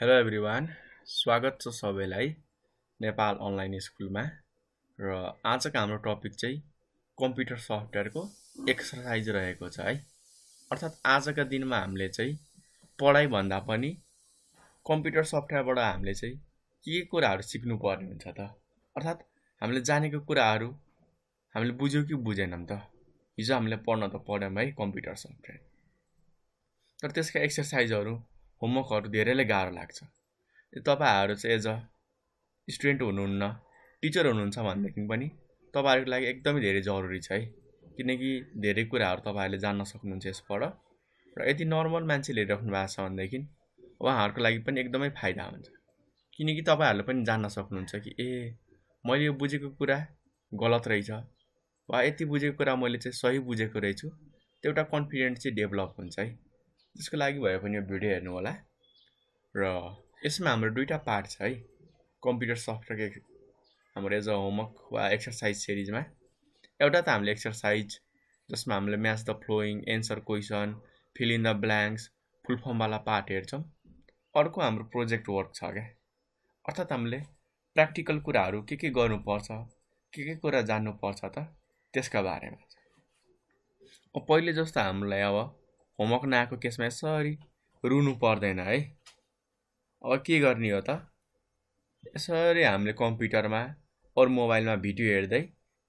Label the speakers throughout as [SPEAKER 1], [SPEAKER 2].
[SPEAKER 1] Hello everyone, स्वागत छ सबैलाई नेपाल अनलाइन स्कुलमा। र आजको हाम्रो टपिक चाहिँ कम्प्युटर सफ्टवेयरको एक्सर्साइज रहेको छ है। अर्थात् आजका दिनमा हामीले चाहिँ पढाइ भन्दा पनि कम्प्युटर सफ्टवेयरबाट हामीले चाहिँ के कुराहरू सिक्नुपर्ने हुन्छ त। अर्थात् हामीले जानेको कुराहरू हामीले बुझ्यौँ कि बुझेनौँ त। हिजो हामीले पढ्न त पढ्यौँ है कम्प्युटर सफ्टवेयर, तर त्यसका एक्सर्साइजहरू होमवर्कहरू धेरैले गाह्रो लाग्छ। तपाईहरु चाहिँ एज अ स्टुडेन्ट हुनुहुन्न, टिचर हुनुहुन्छ भनेदेखि पनि तपाईहरुको लागि एकदमै धेरै जरुरी छ है। किनकि धेरै कुराहरू तपाईहरुले जान्न सक्नुहुन्छ यसबाट। र यदि नर्मल मान्छेले हेरिराख्नु भएको छ भनेदेखि उहाँहरुको लागि पनि एकदमै फाइदा हुन्छ। किनकि तपाईहरुले पनि जान्न सक्नुहुन्छ कि मैले यो बुझेको कुरा गलत रहेछ वा यति बुझेको कुरा मैले चाहिँ सही बुझेको रहेछु। त्यो एउटा कन्फिडेन्स चाहिँ डेभलप हुन्छ है। त्यसको लागि भए पनि यो भिडियो हेर्नु होला। र यसमा हाम्रो दुईटा पार्ट छ है कम्प्युटर सफ्टवेयर हाम्रो एज अ होमवर्क वा एक्सर्साइज सिरिजमा। एउटा त हामीले एक्सर्साइज जसमा हामीले match the following, answer question, fill in the blanks, full form वाला पार्ट हेर्छौँ। अर्को हाम्रो प्रोजेक्ट वर्क छ क्या। अर्थात् हामीले प्र्याक्टिकल कुराहरू के गर्नुपर्छ, के कुरा जान्नुपर्छ त त्यसका बारेमा। पहिले जस्तो हामीलाई अब होमवर्क नआएको केसमा यसरी रुनु पर्दैन है। अब के गर्ने हो त, यसरी हामीले कम्प्युटरमा और मोबाइलमा भिडियो हेर्दै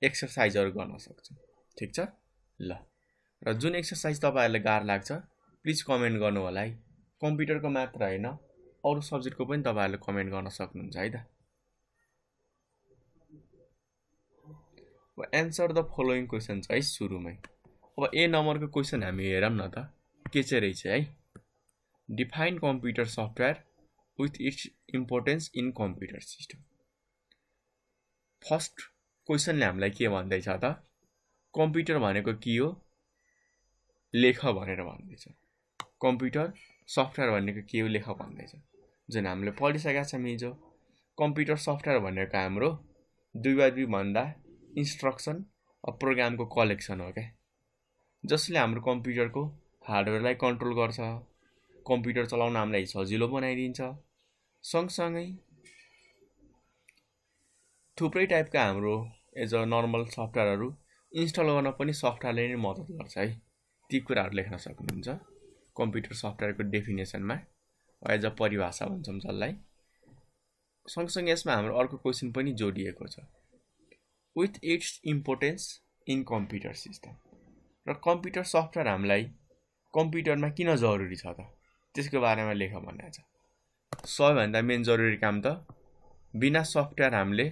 [SPEAKER 1] एक्सर्साइजहरू गर्न सक्छौँ। ठिक छ ल। र जुन एक्सर्साइज तपाईहरुलाई गाह्रो लाग्छ प्लिज कमेन्ट गर्नु होला है। कम्प्युटरको मात्र हैन, अरु सब्जेक्टको पनि तपाईहरुले कमेन्ट गर्न सक्नुहुन्छ है त। अब एन्सर द फलोइङ क्वेसन छ है सुरुमै। अब ए नम्बरको क्वेसन हामी हेरौँ न त के चाहिँ रहेछ है। Define computer software with its importance in computer system। First क्वेसनले हामीलाई के भन्दैछ त, कम्प्युटर भनेको के हो लेख भनेर भन्दैछ। कम्प्युटर सफ्टवेयर भनेको के हो लेख भन्दैछ। जुन हामीले पढिसकेका छौँ हिजो, कम्प्युटर सफ्टवेयर भनेको हाम्रो 2x2 भन्दा इन्स्ट्रक्सन प्रोग्रामको कलेक्सन हो क्या, जसले हाम्रो कम्प्युटरको हार्डवेयरलाई कन्ट्रोल गर्छ, कम्प्युटर चलाउन हामीलाई सजिलो बनाइदिन्छ। सँगसँगै थुप्रै टाइपका हाम्रो एज अ नर्मल सफ्टवेयरहरू इन्स्टल गर्न पनि सफ्टवेयरले नै मद्दत गर्छ है। ती कुराहरू लेख्न सक्नुहुन्छ कम्प्युटर सफ्टवेयरको डेफिनेसनमा, एज अ परिभाषा भन्छौँ जसलाई। सँगसँगै यसमा हाम्रो अर्को क्वेसन पनि जोडिएको छ, with its importance in computer system. र कम्प्युटर सफ्टवेयर हामीलाई कम्प्युटरमा किन जरुरी छ त त्यसको बारेमा लेख भनेको छ। सबैभन्दा मेन जरुरी काम त बिना सफ्टवेयर हामीले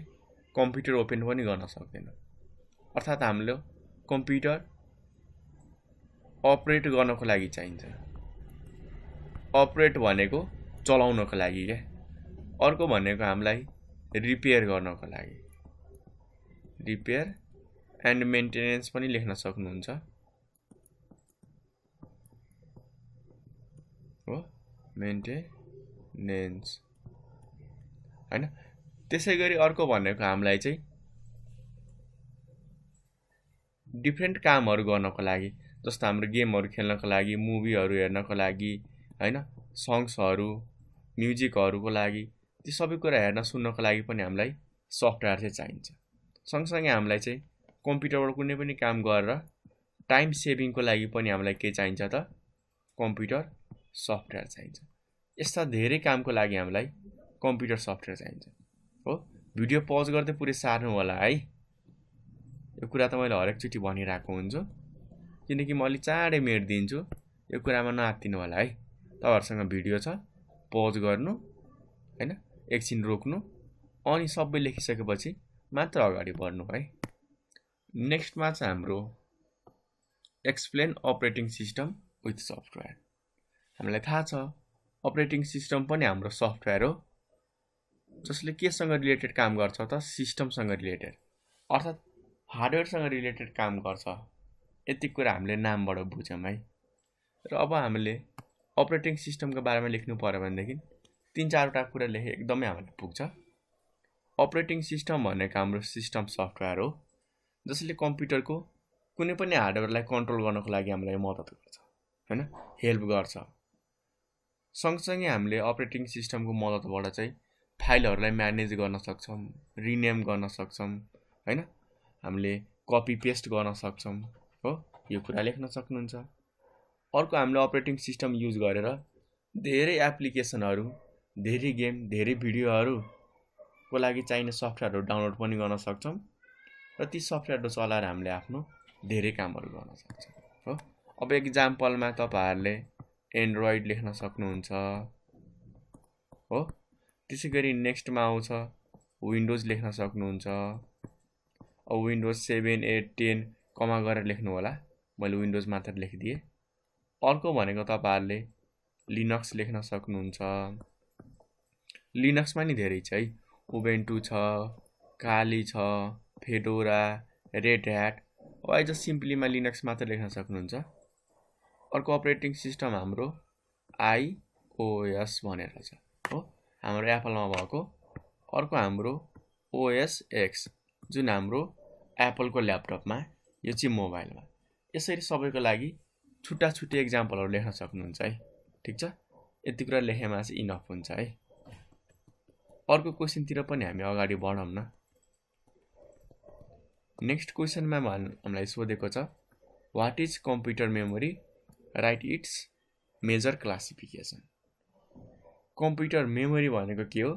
[SPEAKER 1] कम्प्युटर ओपन पनि गर्न सक्दैन। अर्थात् हामीले कम्प्युटर अपरेट गर्नको लागि चाहिन्छ। अपरेट भनेको चलाउनको लागि क्या। अर्को भनेको हामीलाई रिपेयर गर्नको लागि, रिपेयर एन्ड मेन्टेनेन्स पनि लेख्न सक्नुहुन्छ हो, मेन्टेनेन्स हैन। त्यसै गरी अर्को भनेको हामीलाई चाहिँ डिफ्रेन्ट कामहरू गर्नको लागि, जस्तो हाम्रो गेमहरू खेल्नको लागि, मुभीहरू हेर्नको लागि हैन, सङ्ग्सहरू म्युजिकहरूको लागि, ती सबै कुरा हेर्न सुन्नको लागि पनि हामीलाई सफ्टवेयर चाहिँ चाहिन्छ। सँगसँगै हामीलाई चाहिँ कम्प्युटरबाट कुनै पनि काम गरेर टाइम सेभिङको लागि पनि हामीलाई के चाहिन्छ त, कम्प्युटर सफ्टवेयर चाहिन्छ। यस्ता धेरै कामको लागि हामीलाई कम्प्युटर सफ्टवेयर चाहिन्छ हो। भिडियो पज गर्दै पुरै सार्नु होला है। यो कुरा त मैले हरेकचोटि भनिरहेको हुन्छु, किनकि म अलि चाँडै मेट दिन्छु। यो कुरामा नआत्तिनु होला है। तपाईँहरूसँग भिडियो छ, पज गर्नु हैन, एकछिन रोक्नु, अनि सबै लेखिसकेपछि मात्र अगाडि बढ्नु है। नेक्स्टमा चाहिँ हाम्रो explain operating system with software. हामीलाई थाहा छ अपरेटिङ सिस्टम पनि हाम्रो सफ्टवेयर हो, जसले केसँग रिलेटेड काम गर्छ त, सिस्टमसँग रिलेटेड, अर्थात् हार्डवेयरसँग रिलेटेड काम गर्छ। यति कुरा हामीले नामबाट बुझ्यौँ है। र अब हामीले अपरेटिङ सिस्टमको बारेमा लेख्नु पर्यो भनेदेखि 3-4वटा कुरा लेखे एकदमै हामीलाई पुग्छ। अपरेटिङ सिस्टम भनेको हाम्रो सिस्टम सफ्टवेयर हो, जसले कम्प्युटरको कुनै पनि हार्डवेयरलाई कन्ट्रोल गर्नको लागि हामीलाई मद्दत गर्छ हैन, हेल्प गर्छ। सँगसँगै हामीले अपरेटिङ सिस्टमको मद्दतबाट चाहिँ फाइलहरूलाई म्यानेज गर्न सक्छौँ, रिनेम गर्न सक्छौँ, हैन? हामीले कपी पेस्ट गर्न सक्छौँ, हो? यो कुरा लेख्न सक्नुहुन्छ। अर्को हामीले अपरेटिङ सिस्टम युज गरेर धेरै एप्लिकेसनहरू, धेरै गेम, धेरै भिडियोहरूको लागि चाहिने सफ्टवेयरहरू डाउनलोड पनि गर्न सक्छौँ र ती सफ्टवेयरहरू चलाएर हामीले आफ्नो धेरै कामहरू गर्न सक्छौँ, हो? अब एक्जाम्पलमा तपाईहरुले एन्ड्रोइड लेख्न सक्नुहुन्छ, हो? त्यसैगरी नेक्स्टमा आउँछ विन्डोज लेख्न सक्नुहुन्छ। अब विन्डोज 7, 8, 10 कमा गरेर लेख्नु होला, मैले विन्डोज मात्र लेखिदिएँ। अर्को भनेको तपाईहरुले लिनक्स लेख्न सक्नुहुन्छ। लिनक्समा नि धेरै छ है, उबुन्टु छ, काली छ, फेडोरा, रेड ह्याट। अब आइज सिम्पलीमा लिनक्स मात्र लेख्न सक्नुहुन्छ। अर्को अपरेटिङ सिस्टम हाम्रो iOS भनेर छ, हो? हाम्रो एप्पलमा भएको। अर्को हाम्रो OS X जुन हाम्रो एप्पलको ल्यापटपमा, यो चाहिँ मोबाइलमा। यसरी सबैको लागि छुट्टा छुट्टै एक्जाम्पलहरू लेख्न सक्नुहुन्छ है, ठिक छ? यति कुरा लेखेमा चाहिँ इनफ हुन्छ है। अर्को क्वेसनतिर पनि हामी अगाडि बढौँ न। नेक्स्ट क्वेसनमा हामीलाई सोधेको छ what is computer memory, right it's major classification. Computer memory भनेको के हो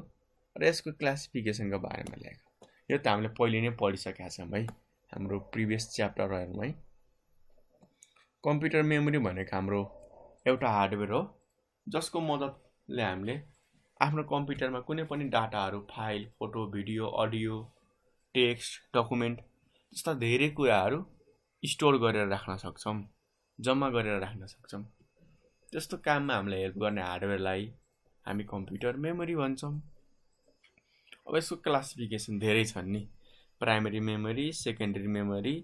[SPEAKER 1] र यसको क्लासिफिकेसनको बारेमा लेख। यो त हामीले पहिले नै पढिसकेका छौँ है, हाम्रो प्रिभियस च्याप्टरहरुमै। कम्प्युटर मेमोरी भनेको हाम्रो एउटा हार्डवेयर हो जसको मद्दतले हामीले आफ्नो कम्प्युटरमा कुनै पनि डाटाहरू, file, photo, video, audio, text, document जस्ता धेरै कुराहरू स्टोर गरेर राख्न सक्छौँ, जम्मा गरेर राख्न सक्छौँ। त्यस्तो काममा हामीलाई हेल्प गर्ने हार्डवेयरलाई हामी कम्प्युटर मेमोरी भन्छौँ। अब यसको क्लासिफिकेसन धेरै छन् नि, primary memory, secondary memory.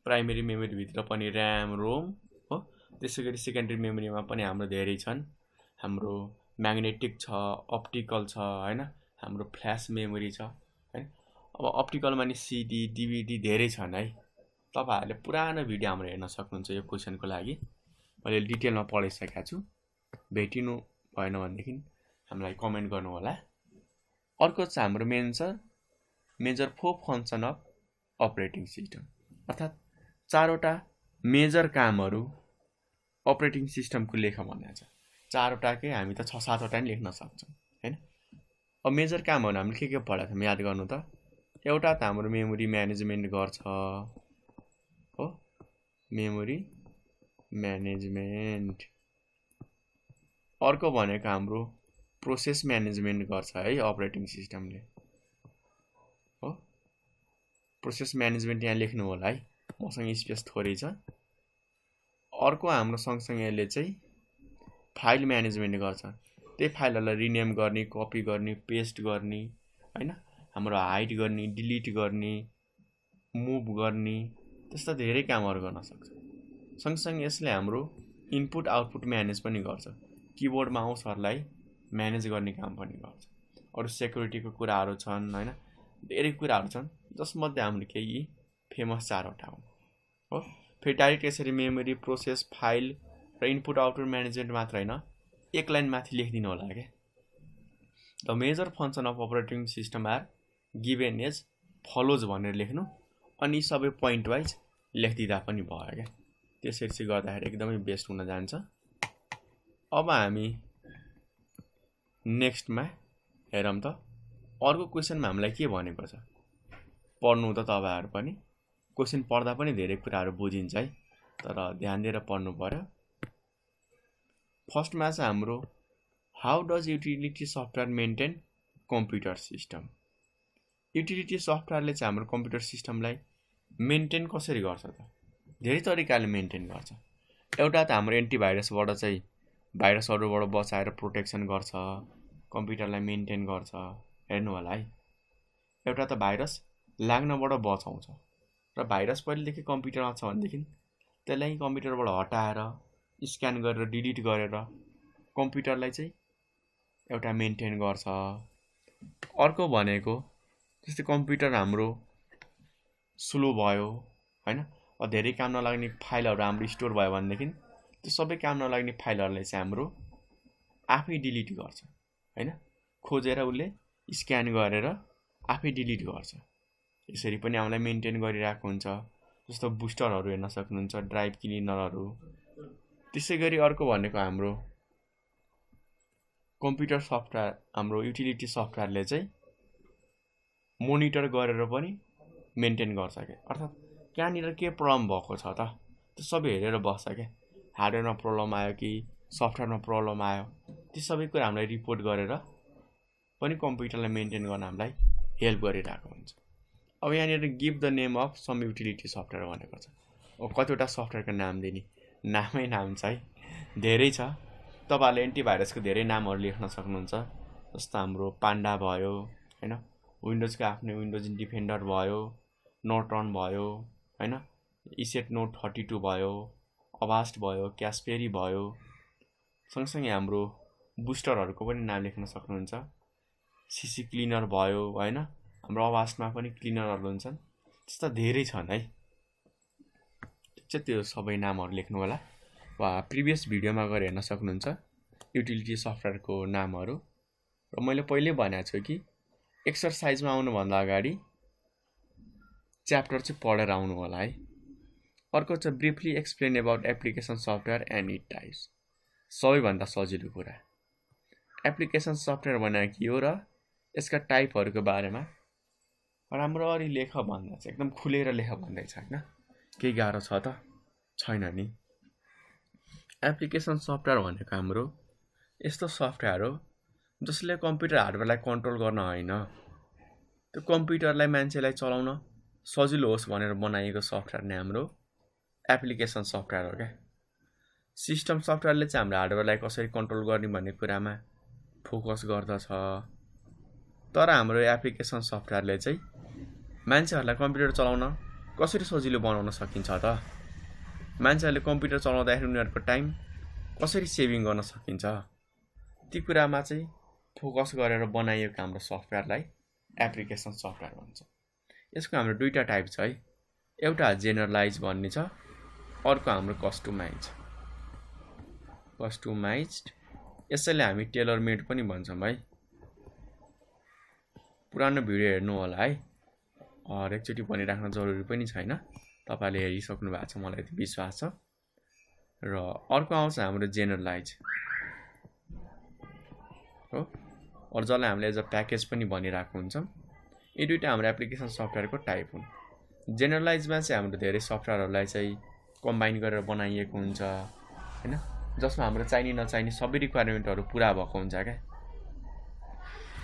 [SPEAKER 1] Primary memory भित्र पनि र्याम, रोम, हो? त्यसैगरी सेकेन्डरी मेमोरीमा पनि हाम्रो धेरै छन्। हाम्रो म्याग्नेटिक छ, अप्टिकल छ, हैन? हाम्रो फ्ल्यास मेमोरी छ, हैन? अब अप्टिकलमा नि सिडी, डिभिडी धेरै छन् है। तपाईहरुले पुरानो भिडियो हाम्रो हेर्न सक्नुहुन्छ यो क्वेसनको लागि। मैले डिटेलमा पढाइसकेको छु, भेटिनु भएन भनेदेखि हामीलाई कमेन्ट गर्नु होला। अर्को चाहिँ हाम्रो major 4 function of operating system, अर्थात् 4 वटा मेजर कामहरू अपरेटिङ सिस्टमको लेख भनेको छ। 4 वटाकै हामी त 6-7 वटा नि लेख्न सक्छौँ, हैन? अब मेजर कामहरू हामीले के पढाएको छौँ याद गर्नु त। एउटा त हाम्रो मेमोरी म्यानेजमेन्ट गर्छ, हो? Memory management. अर्को भनेको हाम्रो प्रोसेस म्यानेजमेन्ट गर्छ है अपरेटिङ सिस्टमले, हो? प्रोसेस म्यानेजमेन्ट यहाँ लेख्नु होला है, मसँग स्पेस थोरै छ। अर्को हाम्रो सँगसँगै यसले चाहिँ फाइल म्यानेजमेन्ट गर्छ। त्यही फाइलहरूलाई रिनेम गर्ने, कपी गर्ने, पेस्ट गर्ने, हैन? हाम्रो हाइड गर्ने, डिलिट गर्ने, मुभ गर्ने, त्यस्ता धेरै कामहरू गर्न सक्छ। सँगसँगै यसले हाम्रो इनपुट आउटपुट म्यानेज पनि गर्छ। किबोर्ड माउसहरूलाई म्यानेज गर्ने काम पनि गर्छ। अरु सेक्युरिटीको कुराहरू छन्, हैन? धेरै कुराहरू छन् जसमध्ये हामीले केही फेमस 4 वटा हुन्, हो? फेरि डाइरेक्ट यसरी मेमोरी, प्रोसेस, फाइल र इनपुट आउटपुट म्यानेजमेन्ट मात्र हैन, एक लाइन माथि लेखिदिनु होला के। The major function of operating system are given as follows भनेर लेख्नु, अनि सबै पोइन्ट वाइज लेखिदिँदा पनि भयो के। त्यसरी चाहिँ गर्दाखेरि एकदमै बेस्ट हुन जान्छ। अब हामी नेक्स्टमा हेरौँ त। अर्को क्वेसनमा हामीलाई के भनेको छ, पढ्नु त तपाईहरु पनि। क्वेसन पढ्दा पनि धेरै कुराहरू बुझिन्छ है, तर ध्यान दिएर पढ्नु पर्यो। फर्स्टमा चाहिँ हाम्रो how does utility software maintain computer system. Utility सफ्टवेयरले चाहिँ हाम्रो कम्प्युटर सिस्टमलाई मेन्टेन कसरी गर्छ त? धेरै तरिकाले मेन्टेन गर्छ। एउटा त हाम्रो एन्टिभाइरसबाट चाहिँ भाइरसहरुबाट बचाएर प्रोटेक्सन गर्छ, कम्प्युटरलाई मेन्टेन गर्छ, हेर्नु होला है। एउटा त भाइरस लाग्नबाट बचाउँछ, र भाइरस पहिलेदेखि कम्प्युटरमा छ भनेदेखि त्यसलाई कम्प्युटरबाट हटाएर स्क्यान गरेर डिलिट गरेर कम्प्युटरलाई चाहिँ एउटा मेन्टेन गर्छ। अर्को भनेको जस्तै कम्प्युटर हाम्रो स्लो भयो, हैन? धेरै काम नलाग्ने फाइलहरू हाम्रो स्टोर भयो भनेदेखि त्यो सबै काम नलाग्ने फाइलहरूलाई चाहिँ हाम्रो आफै डिलिट गर्छ हैन, खोजेर उसले स्क्यान गरेर आफै डिलिट गर्छ। यसरी पनि हामीलाई मेन्टेन गरिरहेको हुन्छ। जस्तो बुस्टरहरू हेर्न सक्नुहुन्छ, ड्राइभ क्लिनरहरू। त्यसै गरी अर्को भनेको हाम्रो कम्प्युटर सफ्टवेयर, हाम्रो युटिलिटी सफ्टवेयरले चाहिँ मोनिटर गरेर पनि मेन्टेन गर्छ क्या। अर्थात् कहाँनिर के प्रब्लम भएको छ त त्यो सबै हेरेर बस्छ क्या। हार्डवेयरमा प्रब्लम आयो कि सफ्टवेयरमा प्रब्लम आयो, ती सबै कुरा हामीलाई रिपोर्ट गरेर पनि कम्प्युटरलाई मेन्टेन गर्न हामीलाई हेल्प गरिरहेको हुन्छ। अब यहाँनिर give the name of some utility software भनेको छ। अब कतिवटा सफ्टवेयरको नाम दिने, नामै नाम छ है, धेरै छ। तपाईँहरूले एन्टिभाइरसको धेरै नामहरू लेख्न सक्नुहुन्छ। जस्तो हाम्रो पान्डा भयो हैन, विन्डोजको आफ्नै विन्डोज डिफेन्डर भयो, नोर्टन भयो हैन, इसेट नोट 32 भयो, अभास्ट भयो, क्यास्पेरी भयो। सँगसँगै हाम्रो बुस्टरहरूको पनि नाम लेख्न सक्नुहुन्छ। सिसी क्लिनर भयो हैन, हाम्रो अभास्टमा पनि क्लिनरहरू हुन्छन्। त्यस्ता धेरै छन् है। ठिक छ, त्यो सबै नामहरू लेख्नु होला, वा प्रिभियस भिडियोमा गएर हेर्न सक्नुहुन्छ युटिलिटी सफ्टवेयरको नामहरू। र मैले पहिल्यै भनेको छु कि एक्सर्साइजमा आउनुभन्दा अगाडि च्याप्टर चाहिँ पढेर आउनु होला है। अर्को छ briefly explain about application software and it types. सबैभन्दा सजिलो कुरा, एप्लिकेसन सफ्टवेयर भनेको के हो र यसका टाइपहरूको बारेमा राम्ररी लेख भन्दा चाहिँ एकदम खुलेर लेख भन्दैछ हैन। केही गाह्रो छ त छैन नि। एप्लिकेसन सफ्टवेयर भनेको हाम्रो यस्तो सफ्टवेयर हो जसले कम्प्युटर हार्डवेयरलाई कन्ट्रोल गर्न होइन, त्यो कम्प्युटरलाई मान्छेलाई चलाउन सजिलो होस् भनेर बनाइएको सफ्टवेयर नै हाम्रो एप्लिकेसन सफ्टवेयर हो क्या। सिस्टम सफ्टवेयरले चाहिँ हाम्रो हार्डवेयरलाई कसरी कन्ट्रोल गर्ने भन्ने कुरामा फोकस गर्दछ। तर हाम्रो एप्लिकेसन सफ्टवेयरले चाहिँ मान्छेहरूलाई कम्प्युटर चलाउन कसरी सजिलो बनाउन सकिन्छ त, मान्छेहरूले कम्प्युटर चलाउँदाखेरि उनीहरूको टाइम कसरी सेभिङ गर्न सकिन्छ, ती कुरामा चाहिँ फोकस गरेर बनाइएको हाम्रो सफ्टवेयरलाई एप्लिकेसन सफ्टवेयर भन्छ। यसको हाम्रो दुईटा टाइप छ है, एउटा जेनरलाइज भन्ने छ, अर्को हाम्रो कस्टमाइज्ड। यसैले हामी टेलर मेड पनि भन्छौँ है। पुरानो भिडियो हेर्नु होला है, हरेकचोटि भनिराख्न जरुरी पनि छैन, तपाईँले हेरिसक्नु भएको छ मलाई यति विश्वास छ। र अर्को आउँछ हाम्रो जेनरलाइज हो, अरू जसलाई हामीले एज अ प्याकेज पनि भनिरहेको हुन्छौँ। यी दुईटा हाम्रो एप्लिकेसन सफ्टवेयरको टाइप हुन्। जेनरलाइजमा चाहिँ हाम्रो धेरै सफ्टवेयरहरूलाई चाहिँ कम्बाइन गरेर बनाइएको हुन्छ हैन, जसमा हाम्रो चाहिने नचाहिने सबै रिक्वायरमेन्टहरू पुरा भएको हुन्छ क्या।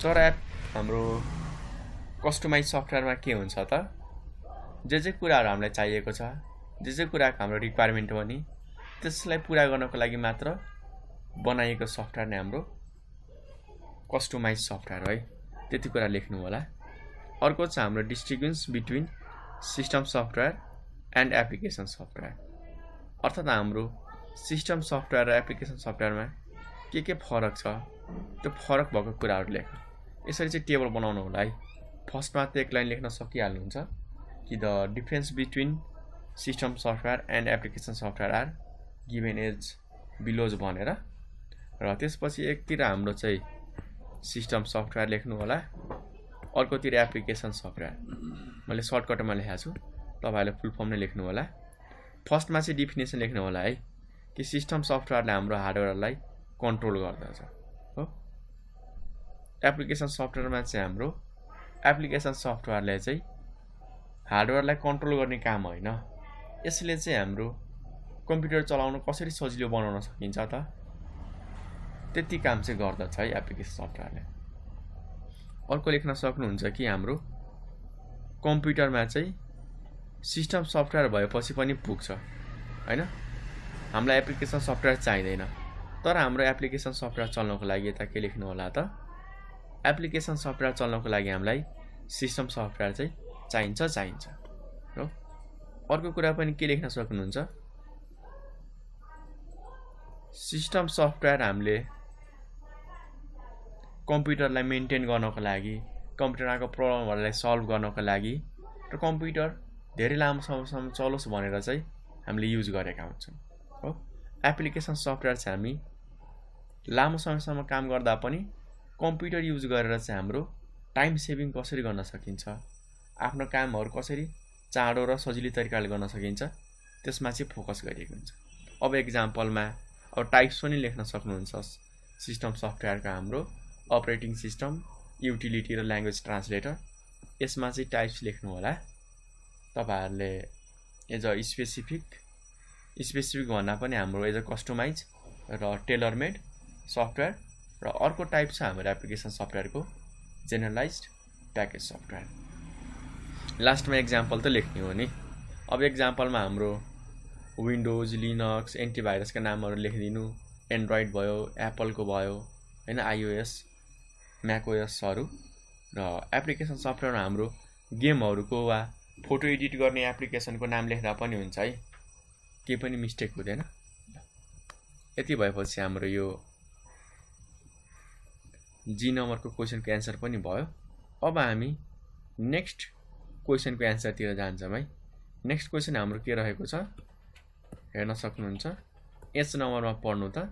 [SPEAKER 1] तर हाम्रो कस्टमाइज सफ्टवेयरमा के हुन्छ त, जे कुराहरू हामीलाई चाहिएको छ, जे कुराको हाम्रो रिक्वायरमेन्ट हो नि त्यसलाई पुरा गर्नको लागि मात्र बनाइएको सफ्टवेयर नै हाम्रो कस्टमाइज सफ्टवेयर है। त्यति कुरा लेख्नु होला। अर्को छ हाम्रो distinguish between system software and application software. अर्थात् हाम्रो सिस्टम सफ्टवेयर र एप्लिकेसन सफ्टवेयरमा के फरक छ, त्यो फरक भएको कुराहरू लेख। यसरी चाहिँ टेबल बनाउनु होला है। फर्स्टमा त एक लाइन लेख्न सकिहाल्नुहुन्छ कि the difference between system software and application software are given as belows भनेर। र त्यसपछि एकतिर हाम्रो चाहिँ सिस्टम सफ्टवेयर लेख्नु होला, अर्कोतिर एप्लिकेसन सफ्टवेयर। मैले सर्टकटमा लेखेको छु, तपाईँहरूले फुल फर्म नै लेख्नु होला। फर्स्टमा चाहिँ डिफिनेसन लेख्नु होला है कि सिस्टम सफ्टवेयरले हाम्रो हार्डवेयरलाई कन्ट्रोल गर्दछ हो। एप्लिकेसन सफ्टवेयरमा चाहिँ हाम्रो एप्लिकेसन सफ्टवेयरले चाहिँ हार्डवेयरलाई कन्ट्रोल गर्ने काम होइन, यसले चाहिँ हाम्रो कम्प्युटर चलाउन कसरी सजिलो बनाउन सकिन्छ त त्यति काम चाहिँ गर्दछ है एप्लिकेसन सफ्टवेयरले। अर्को लेख्न सक्नुहुन्छ कि हाम्रो कम्प्युटरमा चाहिँ सिस्टम सफ्टवेयर भएपछि पनि पुग्छ हैन, हामीलाई एप्लिकेसन सफ्टवेयर चाहिँदैन। तर हाम्रो एप्लिकेसन सफ्टवेयर चल्नको लागि यता के लेख्नु होला त, एप्लिकेसन सफ्टवेयर चल्नको लागि हामीलाई सिस्टम सफ्टवेयर चाहिँ चाहिन्छ हो। अर्को कुरा पनि के लेख्न सक्नुहुन्छ, सिस्टम सफ्टवेयर हामीले कम्प्युटरलाई मेन्टेन गर्नको लागि, कम्प्युटरको प्रब्लमहरूलाई सल्भ गर्नको लागि र कम्प्युटर धेरै लामो समयसम्म चलोस् भनेर चाहिँ हामीले युज गरेका हुन्छौँ हो। एप्लिकेसन सफ्टवेयर चाहिँ हामी लामो समयसम्म काम गर्दा पनि कम्प्युटर युज गरेर चाहिँ हाम्रो टाइम सेभिङ कसरी गर्न सकिन्छ, आफ्नो कामहरू कसरी चाँडो र सजिलो तरिकाले गर्न सकिन्छ त्यसमा चाहिँ फोकस गरिएको हुन्छ। अब एक्जाम्पलमा अब टाइप्स पनि लेख्न सक्नुहुन्छ। सिस्टम सफ्टवेयरको हाम्रो अपरेटिङ सिस्टम, युटिलिटी र ल्याङ्ग्वेज ट्रान्सलेटर, यसमा चाहिँ टाइप्स लेख्नु होला तपाईहरुले। एज अ स्पेसिफिक भन्दा पनि हाम्रो एज अ कस्टमाइज र टेलर मेड सफ्टवेयर, र अर्को टाइप छ हाम्रो एप्लिकेसन सफ्टवेयरको जेनरलाइज्ड प्याकेज सफ्टवेयर। लास्टमा एक्जाम्पल त लेख्ने हो नि। अब एक्जाम्पलमा हाम्रो विन्डोज, लिनक्स, एन्टिभाइरसका नामहरू लेखिदिनु, एन्ड्रोइड भयो, एप्पलको भयो हैन, आइओएस, म्याकओएसहरू, र एप्लिकेसन सफ्टवेयरमा हाम्रो गेमहरूको वा फोटो एडिट गर्ने एप्लिकेसनको नाम लेख्दा पनि हुन्छ है, केही पनि मिस्टेक हुँदैन। यति भएपछि हाम्रो यो जी नम्बरको क्वेसनको एन्सर पनि भयो। अब हामी नेक्स्ट क्वेसनको एन्सरतिर जान्छौँ है। नेक्स्ट क्वेसन हाम्रो के रहेको छ हेर्न सक्नुहुन्छ। एच नम्बरमा पढ्नु त,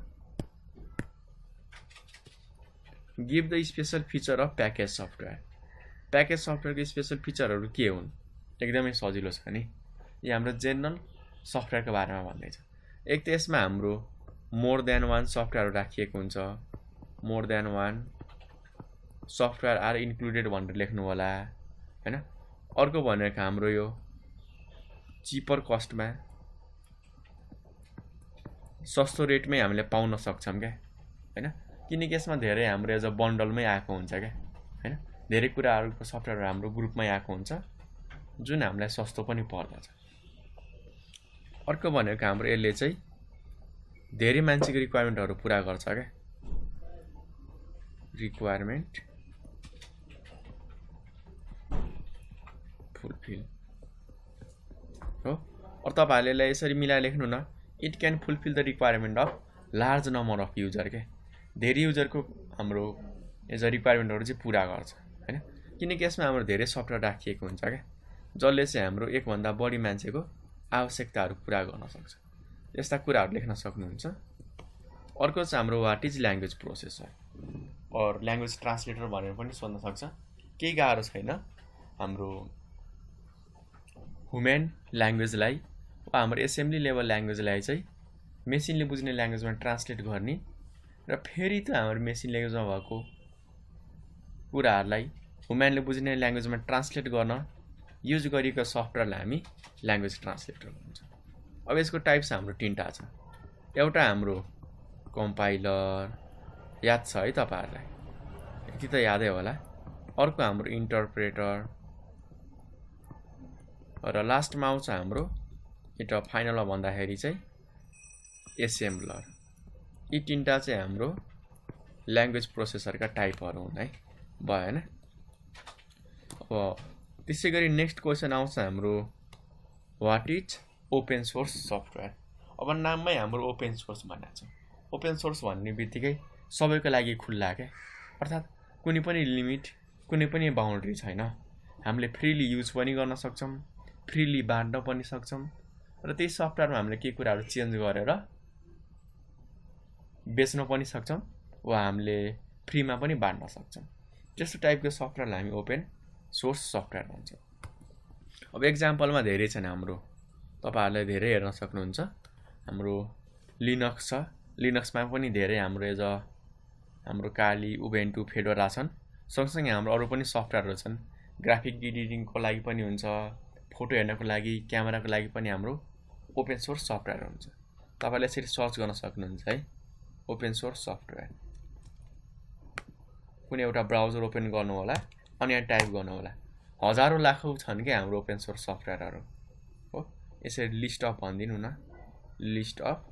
[SPEAKER 1] give the special feature of package software. Package सफ्टवेयरको स्पेशल फिचरहरू के हुन्? एकदमै सजिलो छ नि। यो हाम्रो जेनरल सफ्टवेयरको बारेमा भन्दैछ। एक त यसमा हाम्रो मोर देन वान सफ्टवेयर राखिएको हुन्छ। More than one software are included भनेर लेख्नु होला हैन। अर्को भनेको हाम्रो यो चिपर कस्टमा, सस्तो रेटमै हामीले पाउन सक्छौँ क्या हैन, किनकि यसमा धेरै हाम्रो एज अ बन्डलमै आएको हुन्छ क्या हैन। धेरै कुराहरूको सफ्टवेयर हाम्रो ग्रुपमै आएको हुन्छ जुन हामीलाई सस्तो पनि पर्दछ। अर्को भनेको हाम्रो यसले चाहिँ धेरै मान्छेको रिक्वायरमेन्टहरू पुरा गर्छ क्या, रिक्वायरमेन्ट फुलफिल हो। और तपाईहरुले यसरी मिलाएर लेख्नु न, it can fulfil the requirement of large number of user के, धेरै युजरको हाम्रो एज अ रिक्वायरमेन्टहरू चाहिँ पुरा गर्छ हैन, किनकि यसमा हाम्रो धेरै सफ्टवेयर राखिएको हुन्छ क्या, जसले चाहिँ हाम्रो एकभन्दा बढी मान्छेको आवश्यकताहरू पुरा गर्न सक्छ। यस्ता कुराहरू लेख्न सक्नुहुन्छ। अर्को चाहिँ हाम्रो व्हाट इज ल्याङ्ग्वेज प्रोसेसर और ल्याङ्ग्वेज ट्रान्सलेटर भनेर पनि सोध्न सक्छ। केही गाह्रो छैन। हाम्रो ह्युमन ल्याङ्ग्वेजलाई वा हाम्रो एसेम्ब्ली लेभल ल्याङ्ग्वेजलाई चाहिँ मेसिनले बुझ्ने ल्याङ्ग्वेजमा ट्रान्सलेट गर्ने र फेरि त हाम्रो मेसिन ल्याङ्ग्वेजमा भएको कुराहरूलाई ह्युमनले बुझ्ने ल्याङ्ग्वेजमा ट्रान्सलेट गर्न युज गरिएको सफ्टवेयरलाई हामी ल्याङ्ग्वेज ट्रान्सलेटर भन्छ। अब यसको टाइप्स हाम्रो तीनटा छ। एउटा हाम्रो कम्पाइलर, याद छ है तपाईहरुलाई, यति त यादै होला। अर्को हाम्रो इन्टरप्रेटर, र लास्टमा आउँछ हाम्रो एउटा फाइनलमा भन्दाखेरि चाहिँ एसेम्बलर। यी तीनटा चाहिँ हाम्रो ल्याङ्ग्वेज प्रोसेसरका टाइपहरू हुन् है, भयो हैन। अब त्यसैगरी नेक्स्ट क्वेसन आउँछ हाम्रो what is open source software. अब नाममै हाम्रो ओपन सोर्स भनेको छ। ओपन सोर्स भन्ने बित्तिकै सबैको लागि खुल्ला क्या, अर्थात् कुनै पनि लिमिट, कुनै पनि बाउन्ड्री छैन। हामीले फ्रीली युज पनि गर्न सक्छौँ, फ्रीली बाँड्न पनि सक्छौँ, र त्यही सफ्टवेयरमा हामीले केही कुराहरू चेन्ज गरेर बेच्न पनि सक्छौँ वा हामीले फ्रीमा पनि बाँड्न सक्छौँ। त्यस्तो टाइपको सफ्टवेयरलाई हामी ओपन सोर्स सफ्टवेयर भन्छौँ। अब एक्जाम्पलमा धेरै छन् हाम्रो, तपाईहरुले धेरै हेर्न सक्नुहुन्छ। हाम्रो लिनक्स छ, लिनक्समा पनि धेरै हाम्रो एज अ हाम्रो काली, उबुन्टु, फेडोरा छन्। सँगसँगै हाम्रो अरू पनि सफ्टवेयरहरू छन्। ग्राफिक एडिटिङको लागि पनि हुन्छ, फोटो हेर्नको लागि, क्यामेराको लागि पनि हाम्रो ओपन सोर्स सफ्टवेयर हुन्छ। तपाईले यसरी सर्च गर्न सक्नुहुन्छ है, ओपन सोर्स सफ्टवेयर। कुनै एउटा ब्राउजर ओपन गर्नु होला अनि यहाँ टाइप गर्नु होला। हजारौं लाखौं छन् क्या हाम्रो ओपन सोर्स सफ्टवेयरहरू हो। यसरी लिस्ट अफ भनिदिनु न, लिस्ट अफ।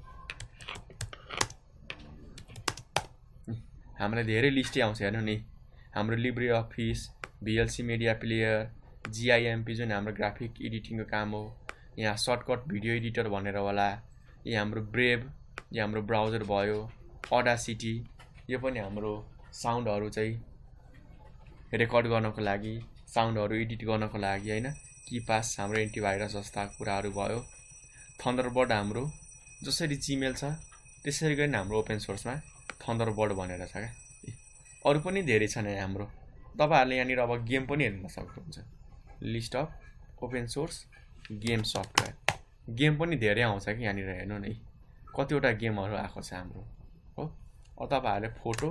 [SPEAKER 1] हामीलाई धेरै लिस्टै आउँछ हेर्नु नि। हाम्रो लिब्रे अफिस, भिएलसी मिडिया प्लेयर, जिआइएमपी जुन हाम्रो ग्राफिक एडिटिङको काम हो, यहाँ सर्टकट भिडियो एडिटर भनेर होला, यहाँ हाम्रो ब्रेभ, यहाँ हाम्रो ब्राउजर भयो, अडासिटी, यो पनि हाम्रो साउन्डहरू चाहिँ रेकर्ड गर्नको लागि, साउन्डहरू एडिट गर्नको लागि हैन। किपास हाम्रो एन्टिभाइरस जस्ता कुराहरू भयो। थन्डरबर्ड हाम्रो जसरी जीमेल छ त्यसरी गरी हाम्रो ओपन सोर्समा थन्डरबर्ड भनेर छ क्या। अरू पनि धेरै छन् हाम्रो। तपाईँहरूले यहाँनिर अब गेम पनि हेर्न सक्नुहुन्छ। List of open source game software, game पनि धेरै आउँछ कि यहाँनिर हेर्नु न, कतिवटा गेमहरू आएको छ हाम्रो हो। अब तपाईँहरूले फोटो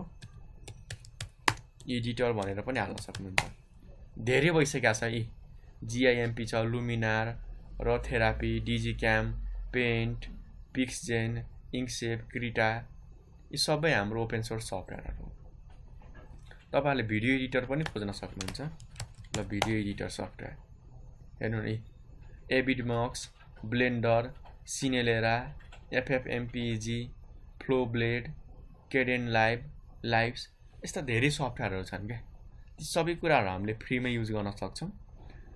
[SPEAKER 1] एडिटर भनेर पनि हाल्न सक्नुहुन्छ। धेरै भइसकेका छ यी, GIMP छ, लुमिनार र थेरापी, डिजिक्याम, पेन्ट, पिक्सजेन, इङ्कसेप, क्रिटा, यी सबै हाम्रो ओपन सोर्स सफ्टवेयरहरू हो। तपाईँहरूले भिडियो एडिटर पनि खोज्न सक्नुहुन्छ। ल भिडियो एडिटर सफ्टवेयर हेर्नु नि, एबिडमक्स, ब्लेन्डर, सिनेलेरा, FFmpeg, फ्लोब्लेड, केडेन लाइभ्स, यस्ता धेरै सफ्टवेयरहरू छन् क्या। ती सबै कुराहरू हामीले फ्रीमै युज गर्न सक्छौँ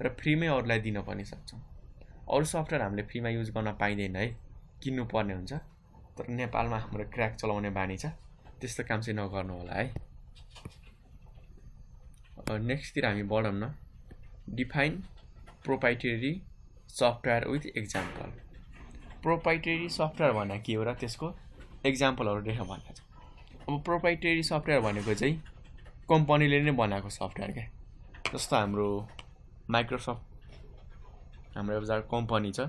[SPEAKER 1] र फ्रीमै अरूलाई दिन पनि सक्छौँ। अरू सफ्टवेयर हामीले फ्रीमा युज गर्न पाइँदैन है, किन्नुपर्ने हुन्छ। तर नेपालमा हाम्रो क्र्याक चलाउने बानी छ, त्यस्तो काम चाहिँ नगर्नु होला है। नेक्स्टतिर हामी बढौँ न। Define proprietary software with example. Proprietary software भने के हो र त्यसको एक्जाम्पलहरू देख्न भनेको छ। अब प्रोप्राइटरी सफ्टवेयर भनेको चाहिँ कम्पनीले नै बनाएको सफ्टवेयर क्या। जस्तो हाम्रो माइक्रोसफ्ट, हाम्रो एउटा कम्पनी छ,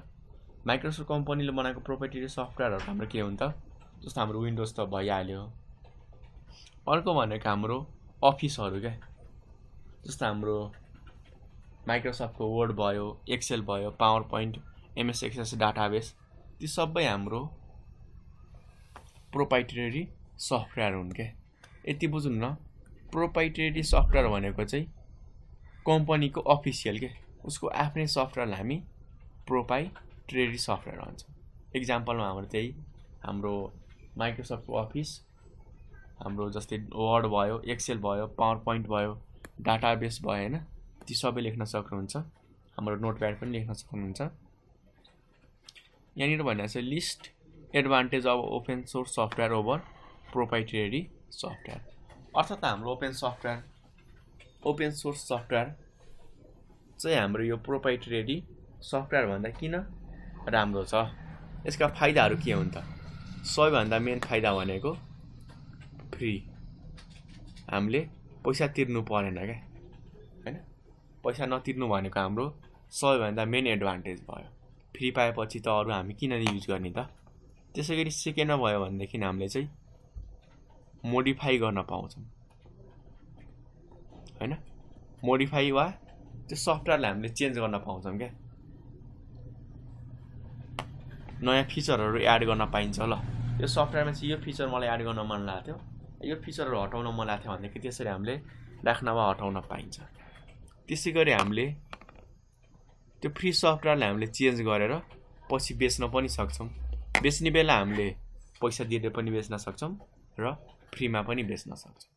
[SPEAKER 1] माइक्रोसफ्ट कम्पनीले बनाएको प्रोप्राइटरी सफ्टवेयरहरू हाम्रो के हुन्छ, जस्तो हाम्रो विन्डोज त भइहाल्यो। अर्को भनेको हाम्रो अफिसहरू क्या, जस्तो हाम्रो माइक्रोसफ्टको वर्ड भयो, एक्सेल भयो, PowerPoint, MS access database, ती सबै हाम्रो प्रोप्राइटरी सफ्टवेयर हुन् क्या। यति बुझ्नु न, प्रोप्राइटरी सफ्टवेयर भनेको चाहिँ कम्पनीको अफिसियल के, उसको आफ्नै सफ्टवेयरलाई हामी प्रोप्राइटरी सफ्टवेयर भन्छौँ। एक्जाम्पलमा हाम्रो त्यही हाम्रो माइक्रोसफ्टको अफिस, हाम्रो जस्तै वर्ड भयो, एक्सेल भयो, पावर पोइन्ट भयो, डाटाबेस भयो होइन, ती सबै लेख्न सक्नुहुन्छ। हाम्रो नोटप्याड पनि लेख्न सक्नुहुन्छ। यहाँनिर भनेको चाहिँ list advantage of open source software over proprietary software. अर्थात् हाम्रो ओपन सोर्स सफ्टवेयर चाहिँ हाम्रो यो प्रोप्राइटरी सफ्टवेयर भन्दा किन राम्रो छ, यसका फाइदाहरू के हुन् त। सबैभन्दा मेन फाइदा भनेको फ्री, हामीले पैसा तिर्नु परेन क्या होइन। पैसा नतिर्नु भनेको हाम्रो सबैभन्दा मेन एडभान्टेज भयो। फ्री पाएपछि त अरू हामी किन युज गर्ने त। त्यसै गरी सेकेन्डमा भयो भनेदेखि हामीले चाहिँ मोडिफाई गर्न पाउँछौँ होइन। मोडिफाई वा त्यो सफ्टवेयरलाई हामीले चेन्ज गर्न पाउँछौँ क्या, नयाँ फिचरहरू एड गर्न पाइन्छ। ल यो सफ्टवेयरमा चाहिँ यो फिचर मलाई एड गर्न मन लाग्थ्यो, यो फिचरहरू हटाउन मन लाग्थ्यो भनेदेखि त्यसरी हामीले राख्न वा हटाउन पाइन्छ। त्यसै गरी हामीले त्यो फ्री सफ्टवेयरलाई हामीले चेन्ज गरेर पछि बेच्न पनि सक्छौँ। बेच्ने बेला हामीले पैसा दिएर पनि बेच्न सक्छौँ र फ्रीमा पनि बेच्न सक्छौँ।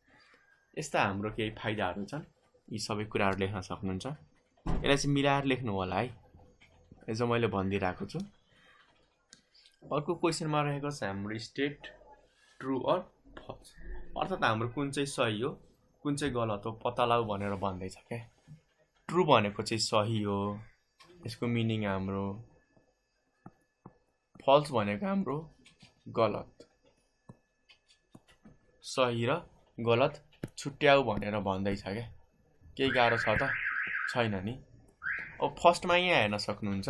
[SPEAKER 1] यस्ता हाम्रो केही फाइदाहरू छन्, यी सबै कुराहरू लेख्न सक्नुहुन्छ। यसलाई चाहिँ मिलाएर लेख्नु होला है, जो मैले भनिदिइरहेको छु। अर्को क्वेसनमा रहेको छ हाम्रो स्टेट ट्रु अर फल्स, अर्थात् हाम्रो कुन चाहिँ सही हो कुन चाहिँ गलत हो पत्ता लगाऊ भनेर भन्दैछ क्या। ट्रु भनेको चाहिँ सही हो, यसको मिनिङ हाम्रो। फल्स भनेको हाम्रो गलत, सही र गलत छुट्याऊ भनेर भन्दैछ क्या। केही गाह्रो छ त छैन नि। अब फर्स्टमा यहाँ हेर्न सक्नुहुन्छ,